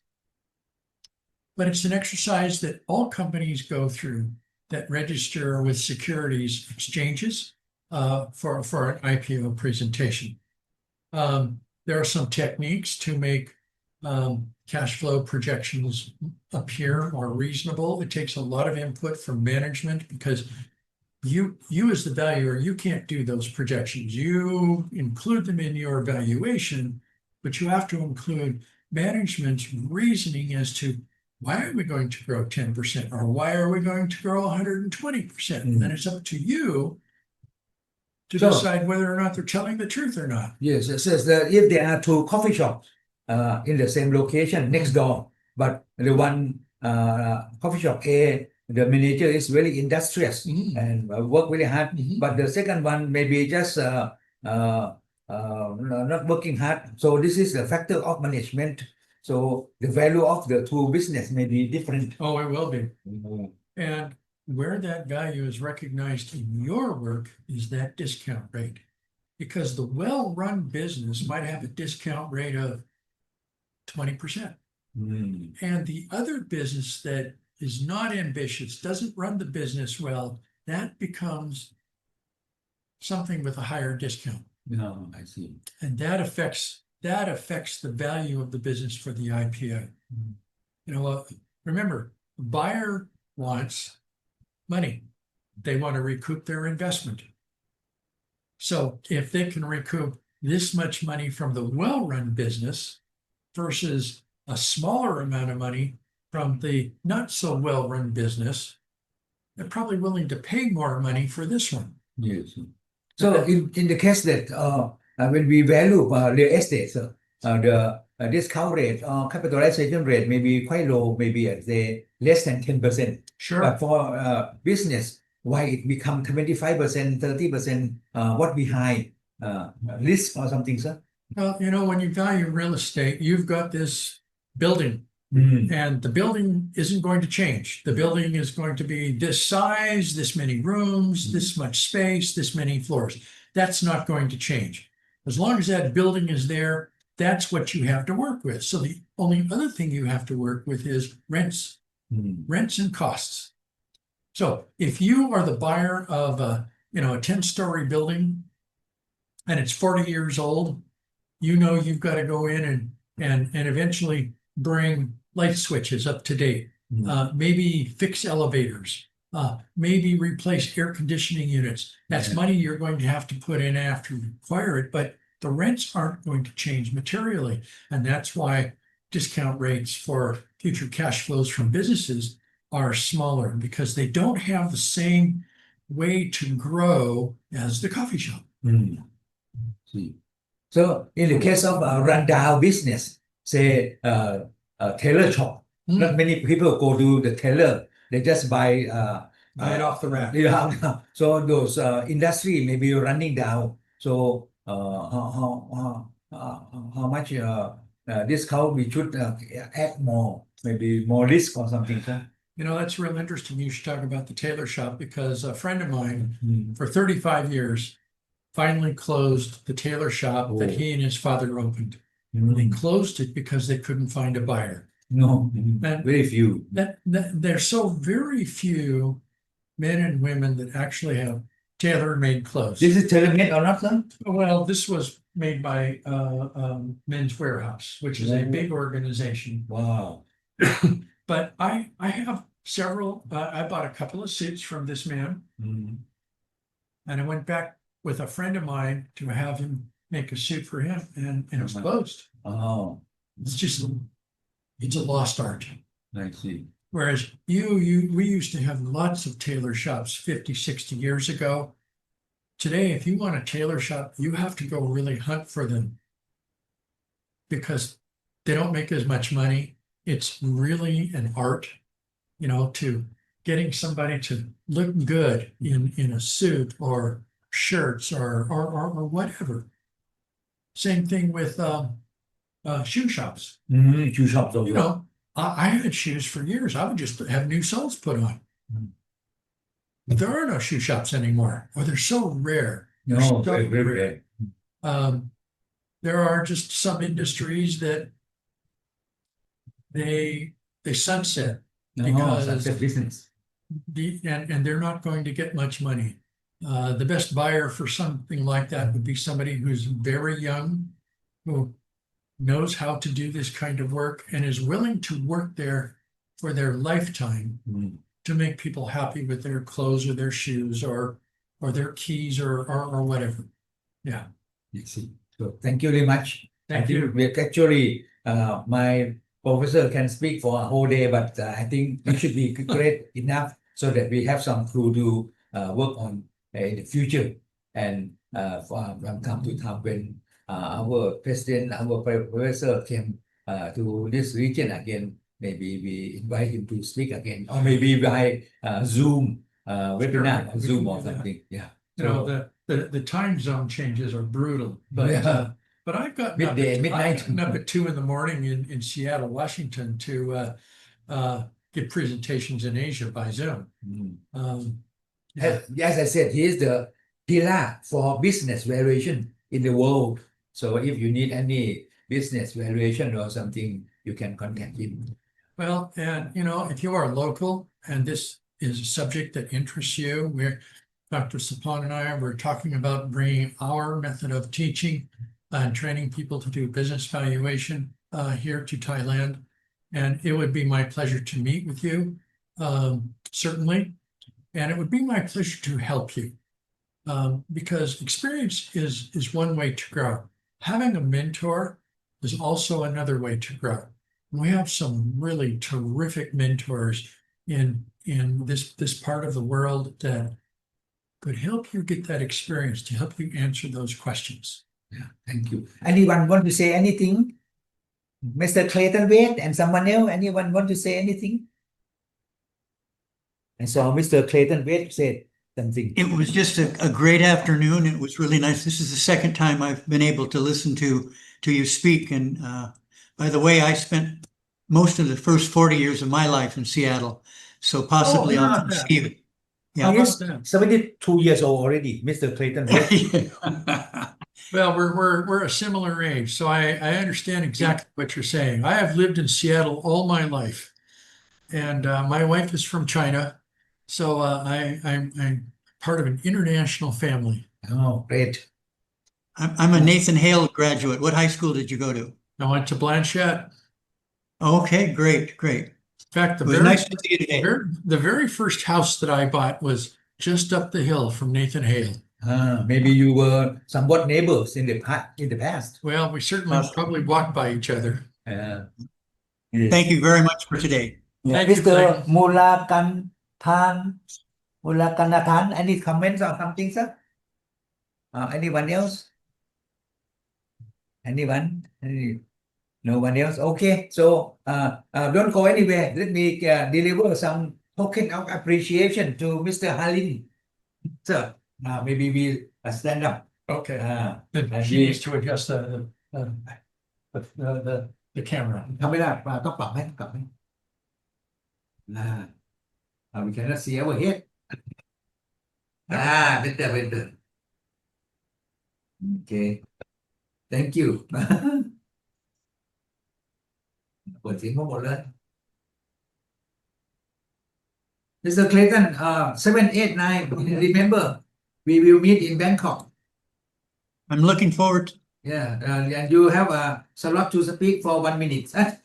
But it's an exercise that all companies go through that register with securities exchanges for an IPO presentation. There are some techniques to make cash flow projections appear more reasonable. It takes a lot of input from management because you as the valuer, you can't do those projections. You include them in your valuation, but you have to include management's reasoning as to why are we going to grow 10% or why are we going to grow 120%? And then it's up to you to decide whether or not they're telling the truth or not. Yes, it says that if there are two coffee shops in the same location next door, but the one coffee shop A, the manager is very industrious and work really hard, but the second one maybe just not working hard. So this is the factor of management. So the value of the two business may be different. Oh, it will be. And where that value is recognized in your work is that discount rate. Because the well-run business might have a discount rate of 20%. And the other business that is not ambitious, doesn't run the business well, that becomes something with a higher discount. No, I see. And that affects the value of the business for the IPO. Remember, the buyer wants money. They want to recoup their investment. So if they can recoup this much money from the well-run business versus a smaller amount of money from the not so well-run business, they're probably willing to pay more money for this one. Yes. So in the case that when we value real estate, the discount rate or capitalization rate may be quite low, maybe at say less than 10%. Sure. But for business, why it become 25%, 30%? What behind risk or something, sir? Well, when you value real estate, you've got this building, and the building isn't going to change. The building is going to be this size, this many rooms, this much space, this many floors. That's not going to change. As long as that building is there, that's what you have to work with. So the only other thing you have to work with is rents, rents and costs. So if you are the buyer of a 10-story building and it's 40 years old, you've got to go in and eventually bring light switches up to date, maybe fix elevators, maybe replace air conditioning units. That's money you're going to have to put in after you acquire it, but the rents aren't going to change materially. And that's why discount rates for future cash flows from businesses are smaller, because they don't have the same way to grow as the coffee shop. See. So in the case of a rundown business, say a tailor shop, not many people go to the tailor. They just buy it off the rack. So those industry may be running down. So how much discount we should add more, maybe more risk or something, sir? That's real interesting. You should talk about the tailor shop, because a friend of mine for 35 years finally closed the tailor shop that he and his father opened. They closed it because they couldn't find a buyer. No, very few. There's so very few men and women that actually have tailor-made clothes. This is tailor-made or not, sir? Well, this was made by Men's Warehouse, which is a big organization. Wow. But I have several. I bought a couple of suits from this man, and I went back with a friend of mine to have him make a suit for him, and it was closed. Oh, It's a lost art. I see. Whereas we used to have lots of tailor shops 50, 60 years ago. Today, if you want a tailor shop, you have to go really hunt for them, because they don't make as much money. It's really an art, to getting somebody to look good in a suit or shirts or whatever. Same thing with shoe shops. Shoe shops also. You know, I had shoes for years. I would just have new soles put on. But there are no shoe shops anymore, or they're so rare. They're No, so very rare. rare. There are just some industries that they sunset because Sunset business. and they're not going to get much money. The best buyer for something like that would be somebody who's very young, who knows how to do this kind of work and is willing to work there for their lifetime to make people happy with their clothes or their shoes or their keys or whatever. Yeah. I see. So thank you very much. Thank I think you. we actually, my professor can speak for a whole day, but I think it should be great enough so that we have some clue to work on in the future. And from time to time when our president, our professor came to this region again, maybe we invite him to speak again, or maybe by Zoom webinar, Sure. Zoom We or can do that. something. Yeah. You know, the time zone changes are brutal, but Yeah. but I've gotten Midday, midnight. I've gotten up at 2 a.m. in Seattle, Washington to give presentations in Asia by Zoom. Yeah. As I said, he is the pillar for business valuation in the world. So if you need any business valuation or something, you can contact him. Well, and you know, if you are local and this is a subject that interests you, Dr. Sapon and I were talking about bringing our method of teaching and training people to do business valuation here to Thailand. And it would be my pleasure to meet with you, certainly. And it would be my pleasure to help you because experience is one way to grow. Having a mentor is also another way to grow. We have some really terrific mentors in this part of the world that could help you get that experience to help you answer those questions. Yeah, thank you. Anyone want to say anything? Mr. Clayton Wade and someone else, anyone want to say anything? I saw Mr. Clayton Wade said something. It was just a great afternoon. It was really nice. This is the second time I've been able to listen to you speak. And by the way, I spent most of the first 40 years of my life in Seattle. So possibly Oh, I'll see you. Yeah. Yes, 72 years old already, Mr. Clayton Wade. Well, we're a similar age, so I understand exactly what you're saying. I have lived in Seattle all my life, and my wife is from China, so I'm part of an international family. Oh, great. I'm a Nathan Hale graduate. What high school did you go to? I went to Blanchette. Okay, great. In fact, It was nice to see you today. the very first house that I bought was just up the hill from Nathan Hale. Maybe you were somewhat neighbors in the past. Well, we certainly probably walked by each other. Yes. Thank you very much for today. Thank you, Mr. Mulakanathan, any comments or something, sir? Anyone else? Anyone? No one else? Okay, so don't go anywhere. Let me deliver some token of appreciation to Mr. Hanlin. Sir, maybe we stand up. Okay. And She we- needs to adjust the camera. ทำไม่ได้ต้องปรับให้we cannot see our head better okay thank you เปิดเสียงหมดเลย Mr. Clayton 789 remember we will meet in Bangkok. I'm looking forward to And you have a slot to speak for 1 minute. 10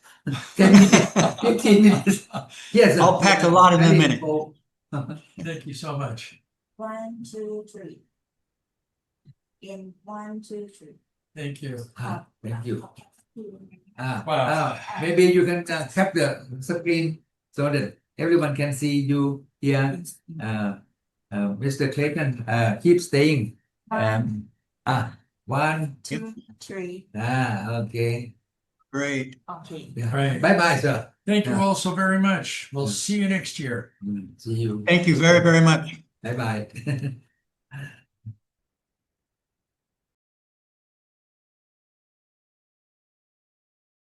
minutes, 15 minutes. Yes. I'll pack a lot in a minute. Thank you so much. 1, 2, 3. In 1, 2, 3. Thank you. Thank you. Wow. Maybe you can tap the screen so that everyone can see you here. Mr. Clayton, keep staying. 1, 2, 3. Okay. Great. Okay. Right. Bye, sir. Thank you all so very much. We'll see you next year. See you. Thank you very, very much. Bye.